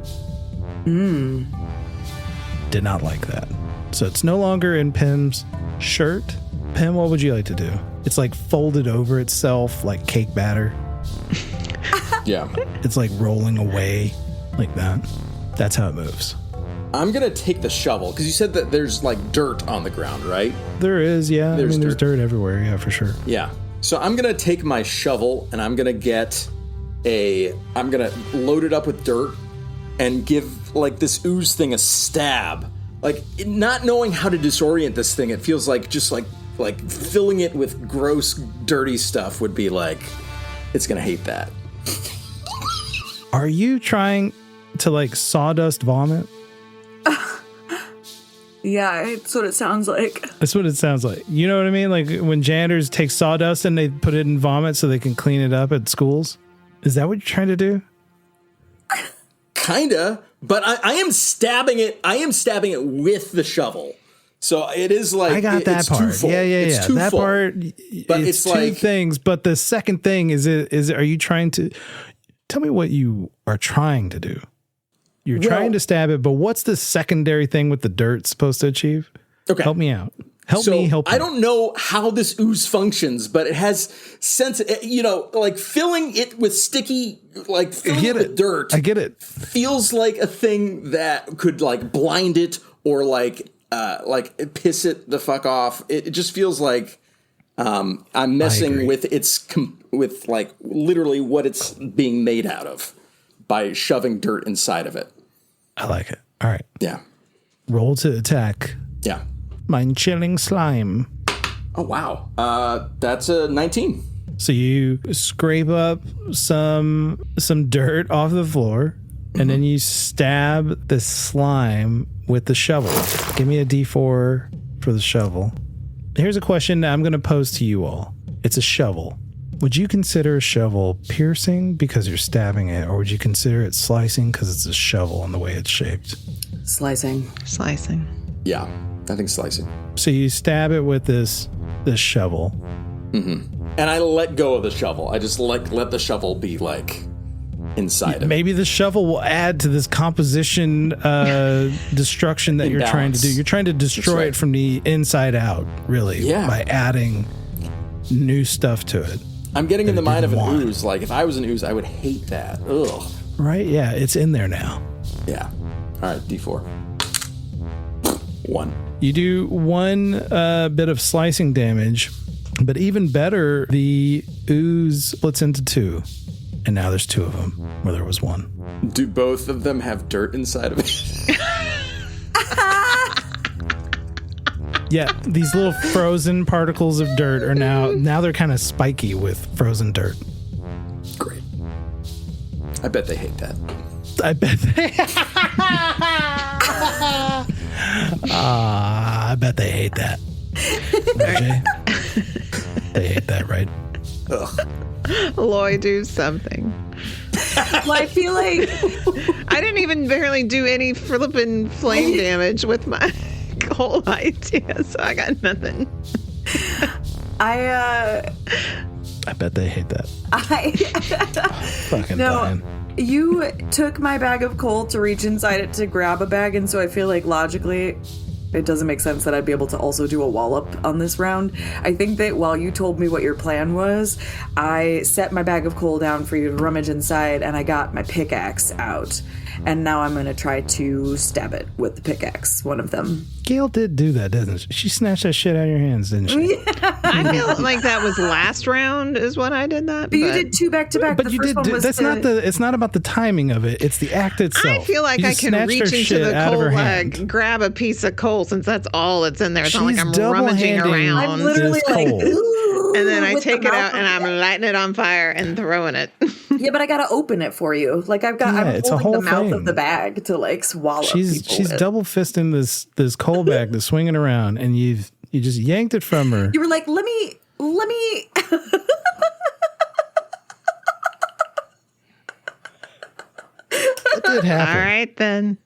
Did not like that. So it's no longer in Pim's shirt. Pim, what would you like to do? It's folded over itself like cake batter. Yeah. It's rolling away like that. That's how it moves. I'm going to take the shovel because you said that there's dirt on the ground, right? There is, yeah. There's dirt everywhere, yeah, for sure. Yeah. So I'm going to take my shovel and I'm going to I'm going to load it up with dirt and give this ooze thing a stab. Not knowing how to disorient this thing, it feels just filling it with gross, dirty stuff would be it's gonna hate that. Are you trying to sawdust vomit? Yeah, it's what it sounds like. That's what it sounds like. You know what I mean? When janitors take sawdust and they put it in vomit so they can clean it up at schools? Is that what you're trying to do? Kinda, but I am stabbing it. I am stabbing it with the shovel. So it is I got that part. Twofold. Yeah. It's That twofold. part. But it's two things. But the second thing is are you trying to tell me what you are trying to do? You're trying to stab it, but what's the secondary thing with the dirt supposed to achieve? Okay, help me out. Help me. I don't know how this ooze functions, but it has sense. Filling it with sticky, filling it with dirt. I get it. Feels like a thing that could blind it or piss it the fuck off. It just feels like I'm messing with with literally what it's being made out of by shoving dirt inside of it. I like it. All right. Yeah. Roll to attack. Yeah. Mind chilling slime. Oh wow. That's a 19. So you scrape up some dirt off the floor, and then you stab the slime with the shovel. Give me a D4 for the shovel. Here's a question that I'm going to pose to you all. It's a shovel. Would you consider a shovel piercing because you're stabbing it, or would you consider it slicing because it's a shovel in the way it's shaped? Slicing. Yeah, I think slicing. So you stab it with this shovel. And I let go of the shovel. I just let the shovel be inside of it. Maybe the shovel will add to this composition destruction that you're trying to do. You're trying to destroy it from the inside out, really, by adding new stuff to it. I'm getting in the mind of an ooze. If I was an ooze, I would hate that. Ugh. Right? Yeah, it's in there now. Yeah. All right, D4. 1. You do 1 bit of slicing damage, but even better, the ooze splits into 2. And now there's 2 of them, where there was 1. Do both of them have dirt inside of it? Yeah, these little frozen particles of dirt are now they're kind of spiky with frozen dirt. Great. I bet they hate that. I bet they hate that. Right, Jay? They hate that, right? Ugh. Loy, do something. Well, I feel like I didn't even barely do any flippin' flame damage with my whole idea, so I got nothing. I bet they hate that. Fucking dying. You took my bag of coal to reach inside it to grab a bag, and so I feel like logically it doesn't make sense that I'd be able to also do a wallop on this round. I think that while you told me what your plan was, I set my bag of coal down for you to rummage inside, and I got my pickaxe out. And now I'm going to try to stab it with the pickaxe, one of them. Gail did do that, didn't she? She snatched that shit out of your hands, didn't she? I feel like that was last round is when I did that. But you did 2 back to back. But you did. It's not about the timing of it. It's the act itself. I feel like I can reach into the coal bag, grab a piece of coal, since that's all that's in there. It's not like I'm rummaging around. I'm literally like, ooh, and then I take it out and I'm lighting it on fire and throwing it. Yeah, but I gotta open it for you. I'm holding the mouth of the bag to swallow. She's double fisting this coal bag that's swinging around, and you just yanked it from her. You were like, let me. It did happen. All right then.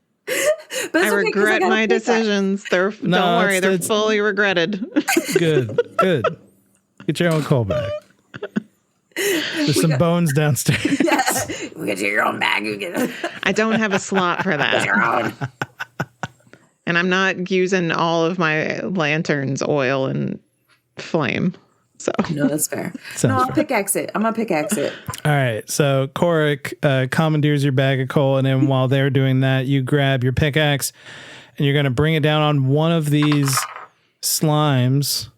But I regret my decisions. Don't worry, they're fully regretted. Good. Get your own coal bag. There's some bones downstairs. Yeah, we get your own bag. I don't have a slot for that. Your own. And I'm not using all of my lantern's oil and flame. So no, that's fair. I'll pickaxe it. I'm gonna pickaxe it. All right. So Khorek commandeers your bag of coal, and then while they're doing that, you grab your pickaxe, and you're gonna bring it down on one of these slimes.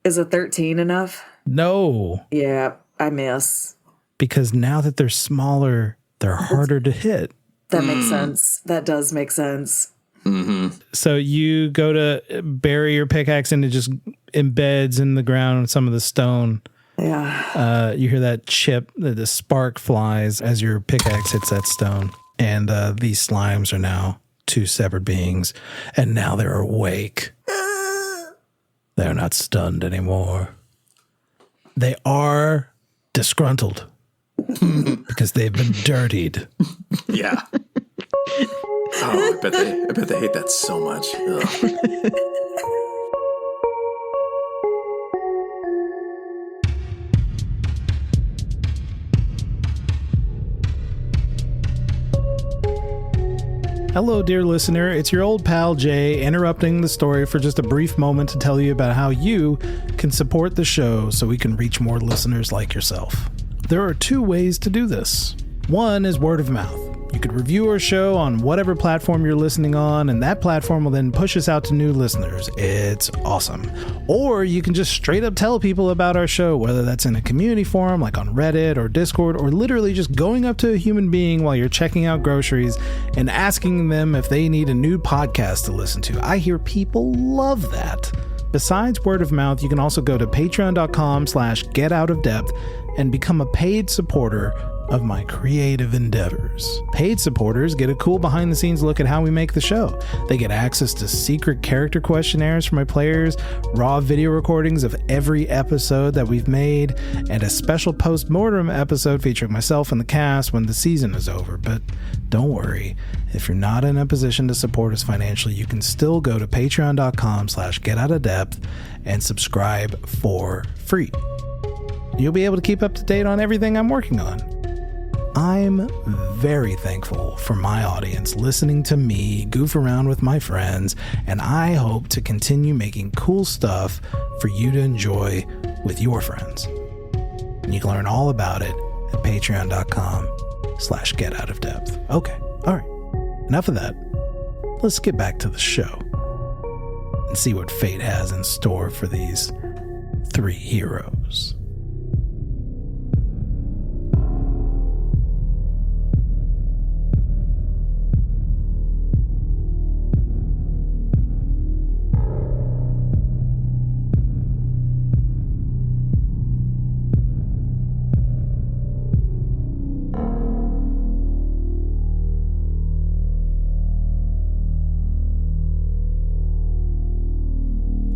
Is a 13 enough? No. Yeah, I miss. Because now that they're smaller, they're harder to hit. That makes sense. That does make sense. Mm-hmm. So you go to bury your pickaxe and it just embeds in the ground with some of the stone. Yeah. You hear that chip, the spark flies as your pickaxe hits that stone. And these slimes are now 2 separate beings. And now they're awake. They're not stunned anymore. They are disgruntled because they've been dirtied. Yeah. Oh, I bet they hate that so much. Ugh. Hello, dear listener. It's your old pal Jay interrupting the story for just a brief moment to tell you about how you can support the show so we can reach more listeners like yourself. There are 2 ways to do this. One is word of mouth. You could review our show on whatever platform you're listening on, and that platform will then push us out to new listeners. It's awesome. Or you can just straight up tell people about our show, whether that's in a community forum like on Reddit or Discord, or literally just going up to a human being while you're checking out groceries and asking them if they need a new podcast to listen to. I hear people love that. Besides word of mouth, you can also go to patreon.com/getoutofdepth and become a paid supporter of my creative endeavors. Paid supporters get a cool behind-the-scenes look at how we make the show. They get access to secret character questionnaires for my players, raw video recordings of every episode that we've made, and a special post-mortem episode featuring myself and the cast when the season is over. But don't worry, if you're not in a position to support us financially, you can still go to patreon.com/getoutofdepth and subscribe for free. You'll be able to keep up to date on everything I'm working on. I'm very thankful for my audience listening to me goof around with my friends, and I hope to continue making cool stuff for you to enjoy with your friends. And you can learn all about it at patreon.com/getoutofdepth. Okay, all right, enough of that. Let's get back to the show and see what fate has in store for these 3 heroes.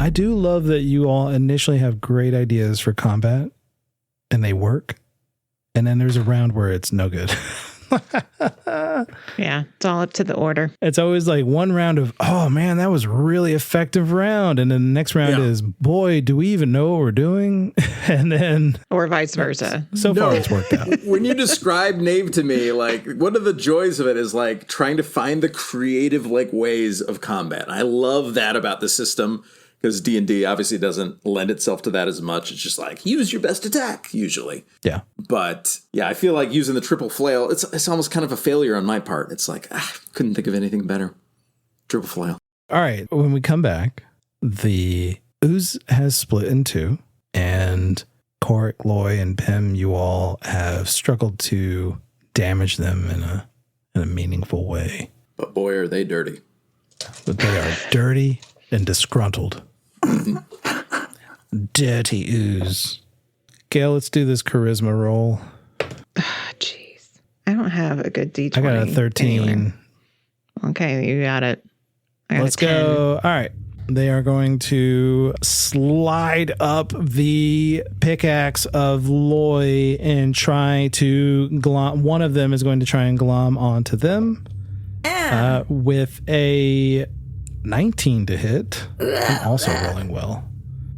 I do love that you all initially have great ideas for combat and they work. And then there's a round where it's no good. Yeah, it's all up to the order. It's always like one round of, oh man, that was a really effective round. And then the next round is, boy, do we even know what we're doing? And then... Or vice versa. So far it's worked out. When you describe Knave to me, like one of the joys of it is like trying to find the creative like ways of combat. I love that about the system. Because D&D obviously doesn't lend itself to that as much. It's just like, use your best attack, usually. Yeah. But, yeah, I feel like using the triple flail, it's almost kind of a failure on my part. It's like, couldn't think of anything better. Triple flail. All right. When we come back, the ooze has split in 2. And Khorek, Loy, and Pim, you all have struggled to damage them in a meaningful way. But boy, are they dirty. But they are dirty and disgruntled. Dirty ooze. Gail, let's do this charisma roll. Jeez. I don't have a good D20. I got a 13. Anywhere. Okay, you got it. Let's go. All right. They are going to slide up the pickaxe of Loy and try to glom. One of them is going to try and glom onto them with a 19 to hit. I'm also rolling well.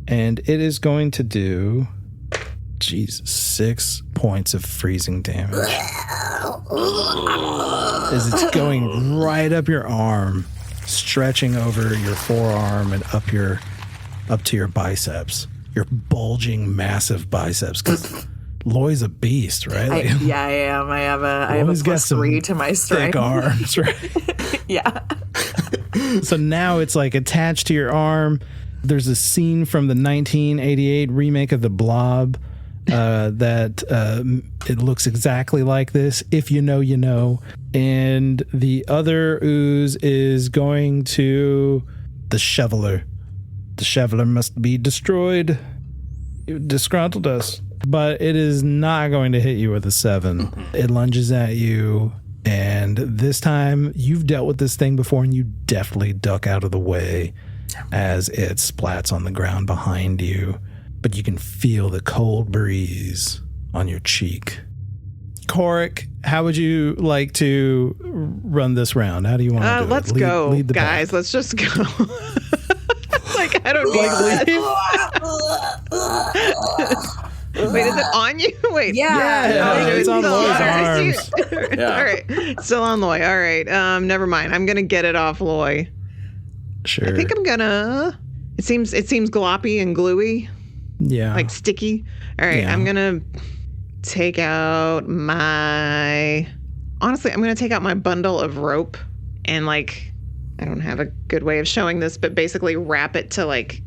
And it is going to do, 6 points of freezing damage. As it's going right up your arm, stretching over your forearm and up to your biceps. Your bulging, massive biceps. Because Loy's a beast, right? Yeah, I am. I have a +3 to my strength. Thick arms, right? Yeah. So now it's like attached to your arm. There's a scene from the 1988 remake of The Blob that it looks exactly like this. If you know, you know. And the other ooze is going to the Shoveler. The Shoveler must be destroyed. It disgruntled us. But it is not going to hit you with a 7. It lunges at you. And this time, you've dealt with this thing before, and you definitely duck out of the way as it splats on the ground behind you. But you can feel the cold breeze on your cheek. Khorek, how would you like to run this round? How do you want to do let's it? Lead the guys. Pack. Let's just go. Like, I don't need Wait, is it on you? Wait. Yeah. It's on Loy's arms. Yeah. All right. Still on Loy. All right. Never mind. I'm going to get it off Loy. Sure. I think I'm going to... It seems gloppy and gluey. Yeah. Like sticky. All right. Yeah. I'm going to take out my... Honestly, I'm going to take out my bundle of rope and like... I don't have a good way of showing this, but basically wrap it to like...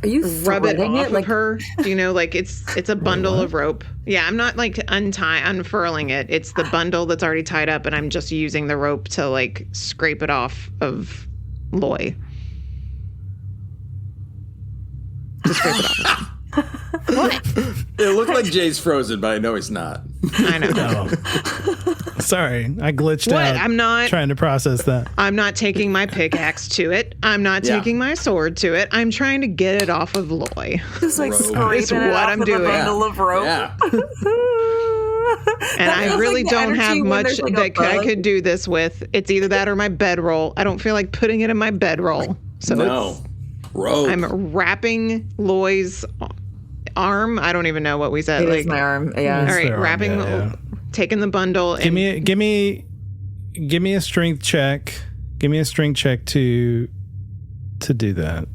Are you rub it off like of her? You know, like it's a bundle of rope. Yeah, I'm not like unfurling it. It's the bundle that's already tied up, and I'm just using the rope to like scrape it off of Loy. To scrape it off. It looked like Jay's frozen, but I know he's not. I know. Sorry, I glitched out. I'm not trying to process that. I'm not taking my pickaxe to it. I'm not taking my sword to it. I'm trying to get it off of Loy. Just like Rope. scraping It's it what off I'm with a doing. bundle of rope. Yeah. And I feels really like the don't have energy when much there's, like, a that I bug. could do this with. It's either that or my bedroll. I don't feel like putting it in my bedroll. So No. Rope. I'm wrapping Loy's arm. I don't even know what we said. It like, is my arm. Yeah. all right, their arm, wrapping, yeah. taking the bundle. Give me a strength check. Give me a strength check to do that.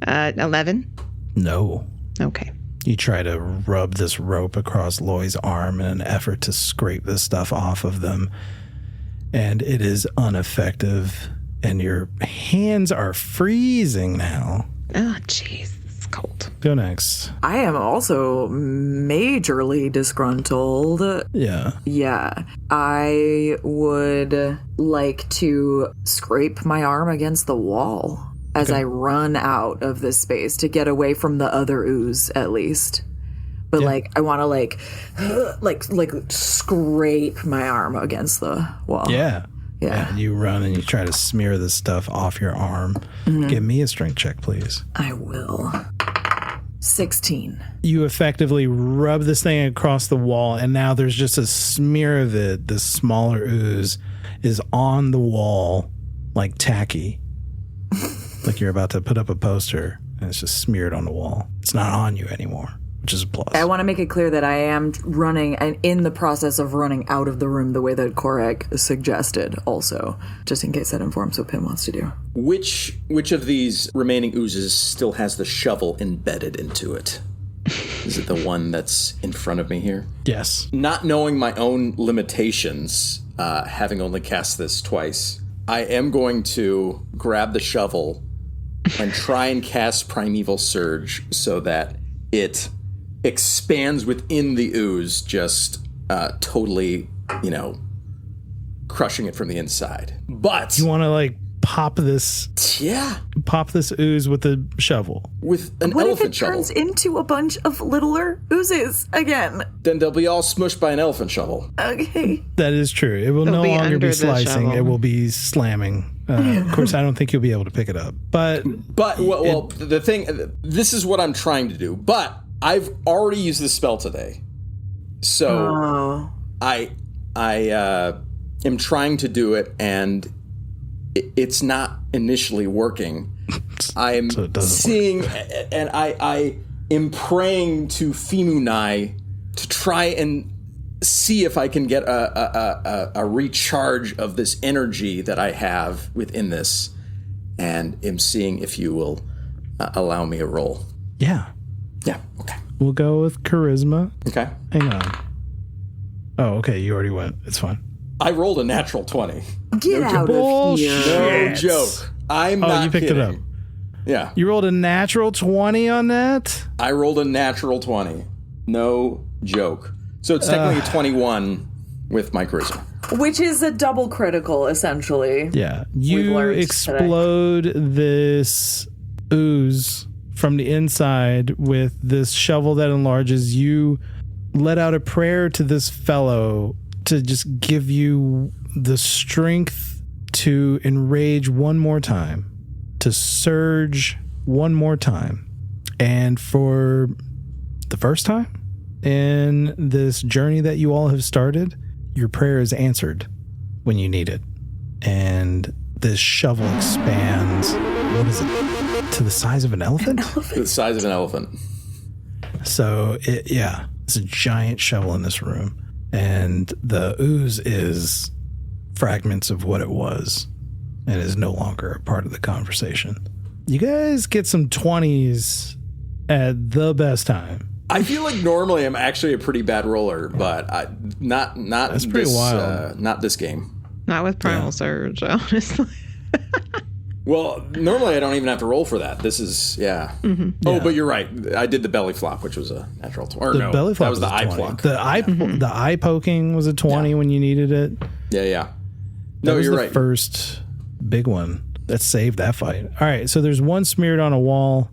11. No. Okay. You try to rub this rope across Loy's arm in an effort to scrape this stuff off of them, and it is ineffective, and your hands are freezing now. Oh, jeez, it's cold. Go next. I am also majorly disgruntled. Yeah. Yeah. I would like to scrape my arm against the wall as I run out of this space to get away from the other ooze, at least. But like, I want to like scrape my arm against the wall. Yeah. Yeah. You run and you try to smear this stuff off your arm. Give me a strength check, please. I will. 16. You effectively rub this thing across the wall, and now there's just a smear of it. This smaller ooze is on the wall like tacky. Like you're about to put up a poster, and it's just smeared on the wall. It's not on you anymore, which is a plus. I want to make it clear that I am running and in the process of running out of the room the way that Khorek suggested also, just in case that informs what Pim wants to do. Which of these remaining oozes still has the shovel embedded into it? Is it the one that's in front of me here? Yes. Not knowing my own limitations, having only cast this twice, I am going to grab the shovel and try and cast Primeval Surge so that it expands within the ooze, just totally, crushing it from the inside. But You want to like pop this ooze with a shovel. with an What if elephant it shovel, turns into a bunch of littler oozes again? then they'll be all smushed by an elephant shovel. Okay. That is true. It will no be longer under be the slicing. shovel. It will be slamming. Of course, I don't think you'll be able to pick it up. But The thing, this is what I'm trying to do. But I've already used this spell today, so I am trying to do it, and it's not initially working. I'm So it doesn't seeing, and I am praying to Pim'wei to try and see if I can get a recharge of this energy that I have within this, and am seeing if you will allow me a roll. yeah, Yeah. Okay. we'll go with charisma. Okay. Hang on. Oh, okay. You already went. It's fine. I rolled a natural 20. Get out of here. No joke. I'm not you picked kidding. it up. Yeah. You rolled a natural 20 on that? I rolled a natural 20. No joke. So it's technically a 21 with my charisma. Which is a double critical, essentially. Yeah. We've You learned explode this ooze from the inside with this shovel that enlarges. You let out a prayer to this fellow to just give you the strength to enrage one more time, to surge one more time. And for the first time in this journey that you all have started, your prayer is answered when you need it. And this shovel expands. What is it? To the size of an elephant? The size of an elephant. So, it's a giant shovel in this room. And the ooze is fragments of what it was and is no longer a part of the conversation. You guys get some 20s at the best time. I feel like normally I'm actually a pretty bad roller, but not That's pretty this, wild. not this game. Not with Primal Surge, honestly. Well, normally I don't even have to roll for that. This is, yeah. Mm-hmm. Oh, Yeah. but you're right. I did the belly flop, which was a natural 20. Or The no, belly flop that was the a eye 20. pluck. The eye poking was a 20 when you needed it. Yeah. That No, was you're the right. first big one that saved that fight. All right, so there's one smeared on a wall.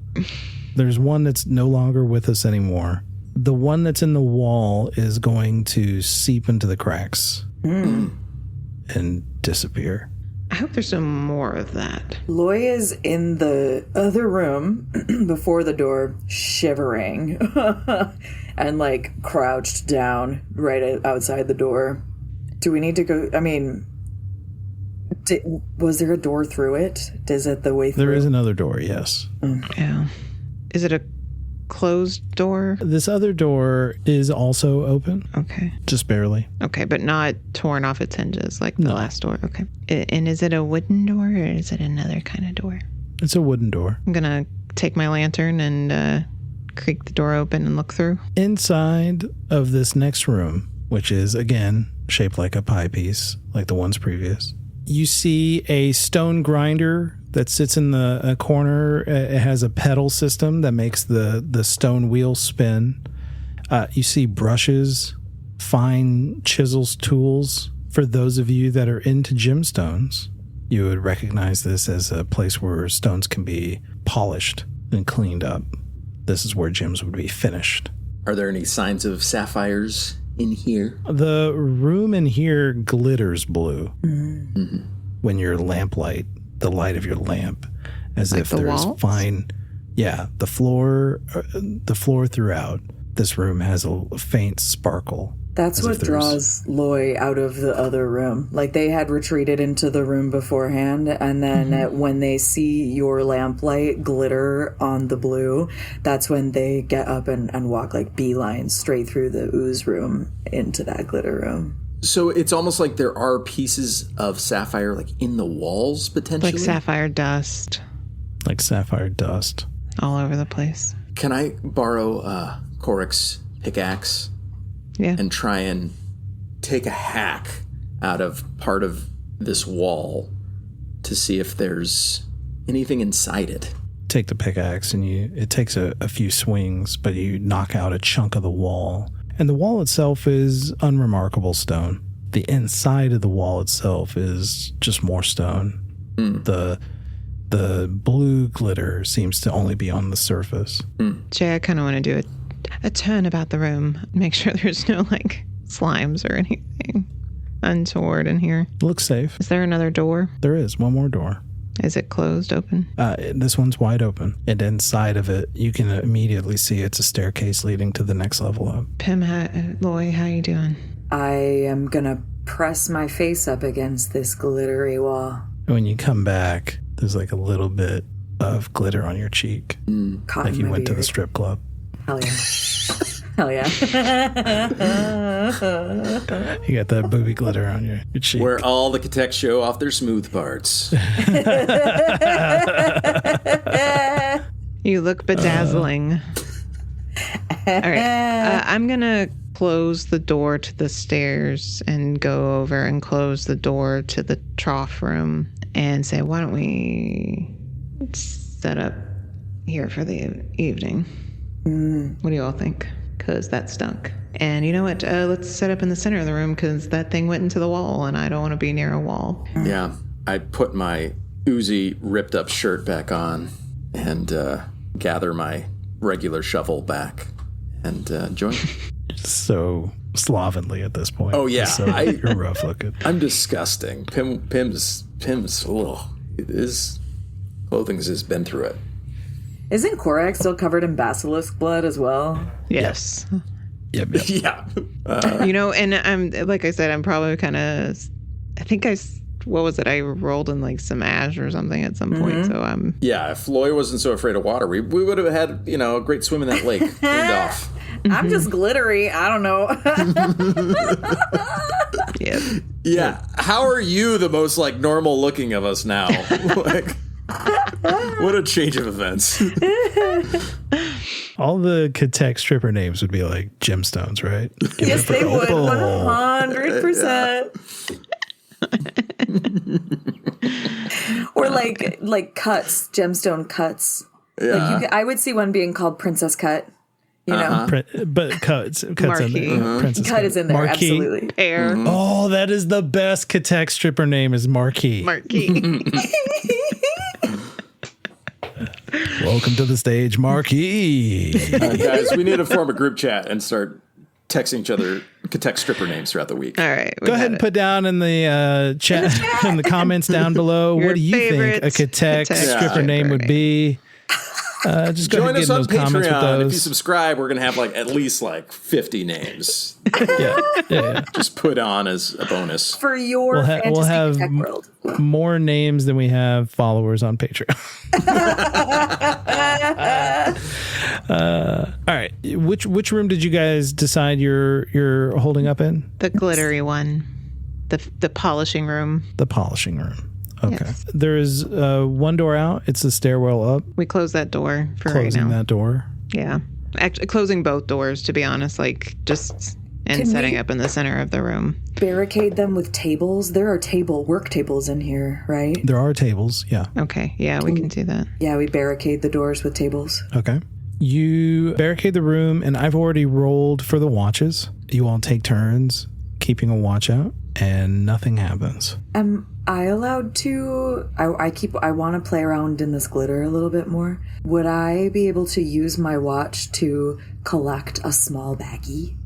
There's one that's no longer with us anymore. The one that's in the wall is going to seep into the cracks and disappear. I hope there's some more of that. Loy is in the other room before the door, shivering and like crouched down right outside the door. Do we need to go? I mean, was there a door through it? Is it the way through? There is another door, yes. Yeah. Is it a closed door? This other door is also open, Okay. just barely. Okay, but not torn off its hinges like the last door. Okay. And is it a wooden door or is it another kind of door? It's a wooden door. I'm going to take my lantern and creak the door open and look through. Inside of this next room, which is, again, shaped like a pie piece, like the ones previous, you see a stone grinder that sits in the corner. It has a pedal system that makes the stone wheel spin. You see brushes, fine chisels, tools. For those of you that are into gemstones, you would recognize this as a place where stones can be polished and cleaned up. This is where gems would be finished. Are there any signs of sapphires in here? The room in here glitters blue when your lamplight, the light of your lamp, as Like if the there's walls? fine. Yeah, the floor throughout this room has a faint sparkle. That's as what if there's- draws Loy out of the other room. Like they had retreated into the room beforehand, and then when they see your lamplight glitter on the blue, that's when they get up and walk like beelines straight through the ooze room into that glitter room. So it's almost like there are pieces of sapphire like in the walls potentially. Like sapphire dust like sapphire dust. all over the place. Can I borrow Khorek's pickaxe Yeah. and try and take a hack out of part of this wall to see if there's anything inside it? Take the pickaxe and it takes a few swings, but you knock out a chunk of the wall. And the wall itself is unremarkable stone. The inside of the wall itself is just more stone. The blue glitter seems to only be on the surface. Jay, I kind of want to do a turn about the room. Make sure there's no like slimes or anything untoward in here. Looks safe. Is there another door? There is one more door. Is it closed open? This one's wide open. And inside of it, you can immediately see it's a staircase leading to the next level up. Loy, how you doing? I am gonna press my face up against this glittery wall. And when you come back, there's like a little bit of glitter on your cheek. Caught Like in you my went to the beard. strip club. Hell yeah. Hell yeah. You got that booby glitter on your cheek. Where all the Khorek show off their smooth parts. You look bedazzling. All right. I'm going to close the door to the stairs and go over and close the door to the trough room and say, why don't we set up here for the evening? What do you all think? Because that stunk. And you know what? Let's set up in the center of the room because that thing went into the wall and I don't want to be near a wall. Yeah. I put my oozy ripped up shirt back on and gather my regular shovel back and join. So slovenly at this point. Oh, yeah. So you're rough looking. I'm disgusting. Pim's his clothing has been through it. Isn't Khorek still covered in basilisk blood as well? Yes. Yep. Yeah. You know, and I'm, like I said, I'm probably kind of, I think what was it? I rolled in like some ash or something at some point. So I'm, Yeah, if Loy wasn't so afraid of water, we would have had, a great swim in that lake cleaned off. I'm just glittery. I don't know. yeah. Yeah. How are you the most like normal looking of us now? Like, what a change of events. All the Khorek stripper names would be like gemstones, right? Yes, they would. Oh. 100%. Or like cuts, gemstone cuts. Yeah. Like I would see one being called Princess Cut. You know, But cuts in Marquee. there. Princess cut is in there. Marquee. Absolutely. Pear. Oh, that is the best Khorek stripper name is Marquee. Marquee. Welcome to the stage, Marquis. Guys, we need to form a group chat and start texting each other Khorek stripper names throughout the week. All right. Go ahead and put down in the chat, in the comments down below, what do you think a Khorek stripper name would be? Just go Join ahead and us get on those comments with Patreon. those. If you subscribe, we're going to have at least 50 names. Yeah. Just put on as a bonus. For your fantasy We'll have tech world. more names than we have followers on Patreon. All right. Which room did you guys decide you're holding up in? The glittery one. The polishing room. The polishing room. Okay. Yes. There is one door out. It's the stairwell up. We close that door for Closing right now. that door. Yeah. Actually, closing both doors, to be honest, and setting up in the center of the room. Barricade them with tables. There are work tables in here, right? There are tables. Yeah. Okay. Yeah, we can do that. Yeah, we barricade the doors with tables. Okay. You barricade the room, and I've already rolled for the watches. You all take turns keeping a watch out, and nothing happens. Am I allowed to? I want to play around in this glitter a little bit more. Would I be able to use my watch to collect a small baggie?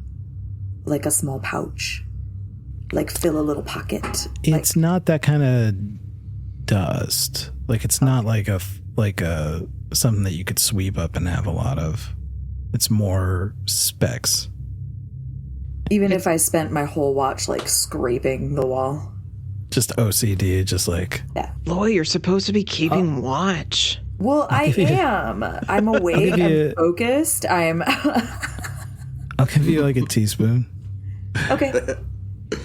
Like a small pouch? Like fill a little pocket? It's not that kind of dust. It's not like a something that you could sweep up and have a lot of. It's more specks. Even if I spent my whole watch scraping the wall. Just OCD, Yeah. Loy, you're supposed to be keeping watch. Well, I am. I'm awake. I'm focused. I'll give you a teaspoon. Okay.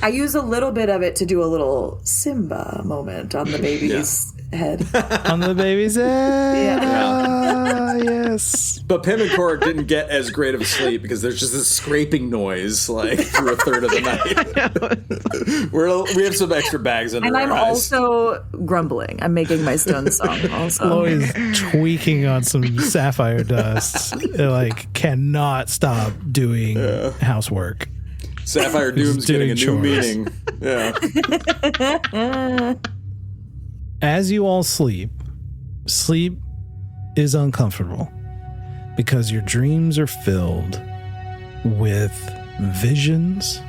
I use a little bit of it to do a little Simba moment on the baby's head. On the baby's head. Yeah. Yes. But Pim and Khorek didn't get as great of a sleep because there's just this scraping noise through a third of the night. We have some extra bags under And our I'm eyes. also grumbling. I'm making my stone song also. Chloe's tweaking on some sapphire dust. Cannot stop doing housework. Sapphire Doom's getting a doing new chores. meaning. Yeah. As you all sleep is uncomfortable because your dreams are filled with visions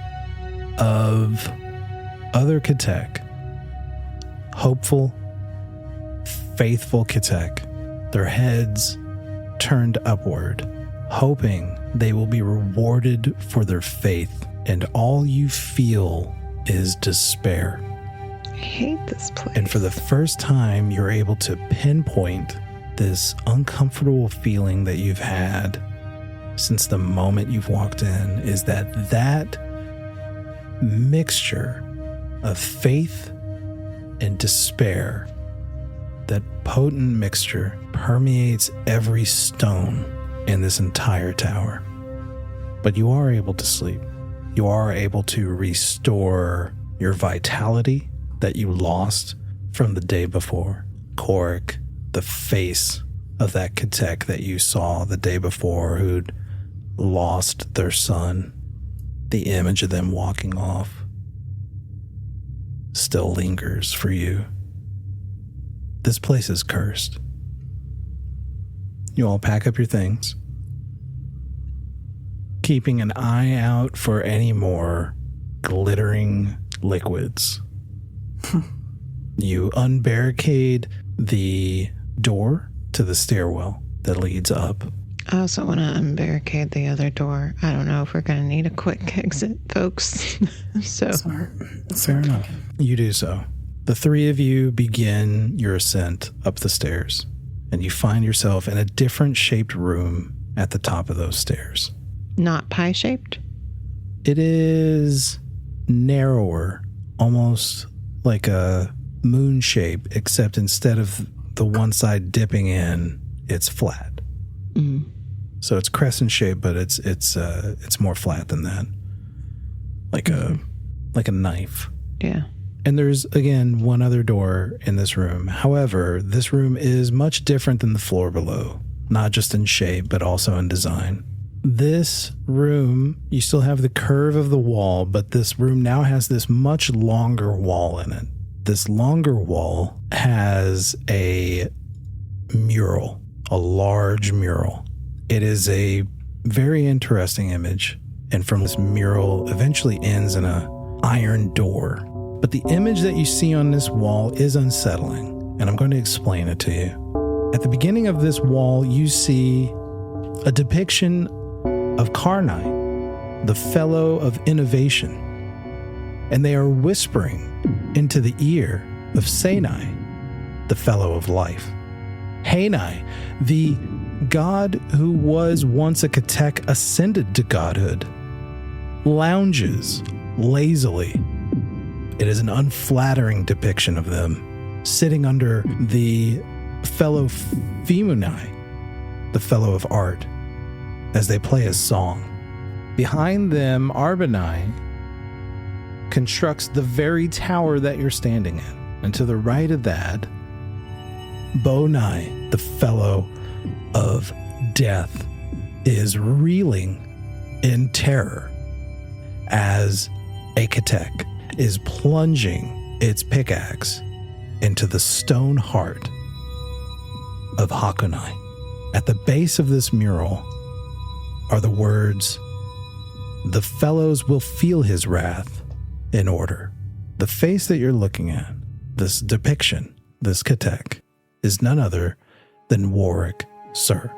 of other Khorek, hopeful, faithful Khorek, their heads turned upward, hoping they will be rewarded for their faith, and all you feel is despair. I hate this place. And for the first time, you're able to pinpoint this uncomfortable feeling that you've had since the moment you've walked in, is that mixture of faith and despair, that potent mixture permeates every stone in this entire tower. But you are able to sleep. You are able to restore your vitality that you lost from the day before. Khorek, the face of that Khorek that you saw the day before who'd lost their son, the image of them walking off still lingers for you. This place is cursed. You all pack up your things, keeping an eye out for any more glittering liquids. You unbarricade the door to the stairwell that leads up. I also want to unbarricade the other door. I don't know if we're going to need a quick exit, folks. So Smart. Fair enough. You do so. The three of you begin your ascent up the stairs, and you find yourself in a different shaped room at the top of those stairs. not pie-shaped? It is narrower, almost like a moon shape, except instead of the one side dipping in, it's flat. Mm. So it's crescent shaped, but it's more flat than that, like a knife. Yeah. And there's, again, one other door in this room. However, this room is much different than the floor below, not just in shape, but also in design. This room, you still have the curve of the wall, but this room now has this much longer wall in it. This longer wall has a mural a large mural. It is a very interesting image, and from this mural eventually ends in a iron door. But the image that you see on this wall is unsettling, and I'm going to explain it to you. At the beginning of this wall, you see a depiction of Karnai, the fellow of innovation, and they are whispering into the ear of Senai, the fellow of life. Hanai, the god who was once a Khorek ascended to godhood, lounges lazily. It is an unflattering depiction of them, sitting under the fellow Pim'wei, the fellow of art, as they play a song. Behind them, Arbanai constructs the very tower that you're standing in. And to the right of that, Bonai, the fellow of death, is reeling in terror as a Khorek is plunging its pickaxe into the stone heart of Hakunai. At the base of this mural are the words, "The fellows will feel his wrath in order." The face that you're looking at, this depiction, this Khorek, is none other than Ware'ik Sur.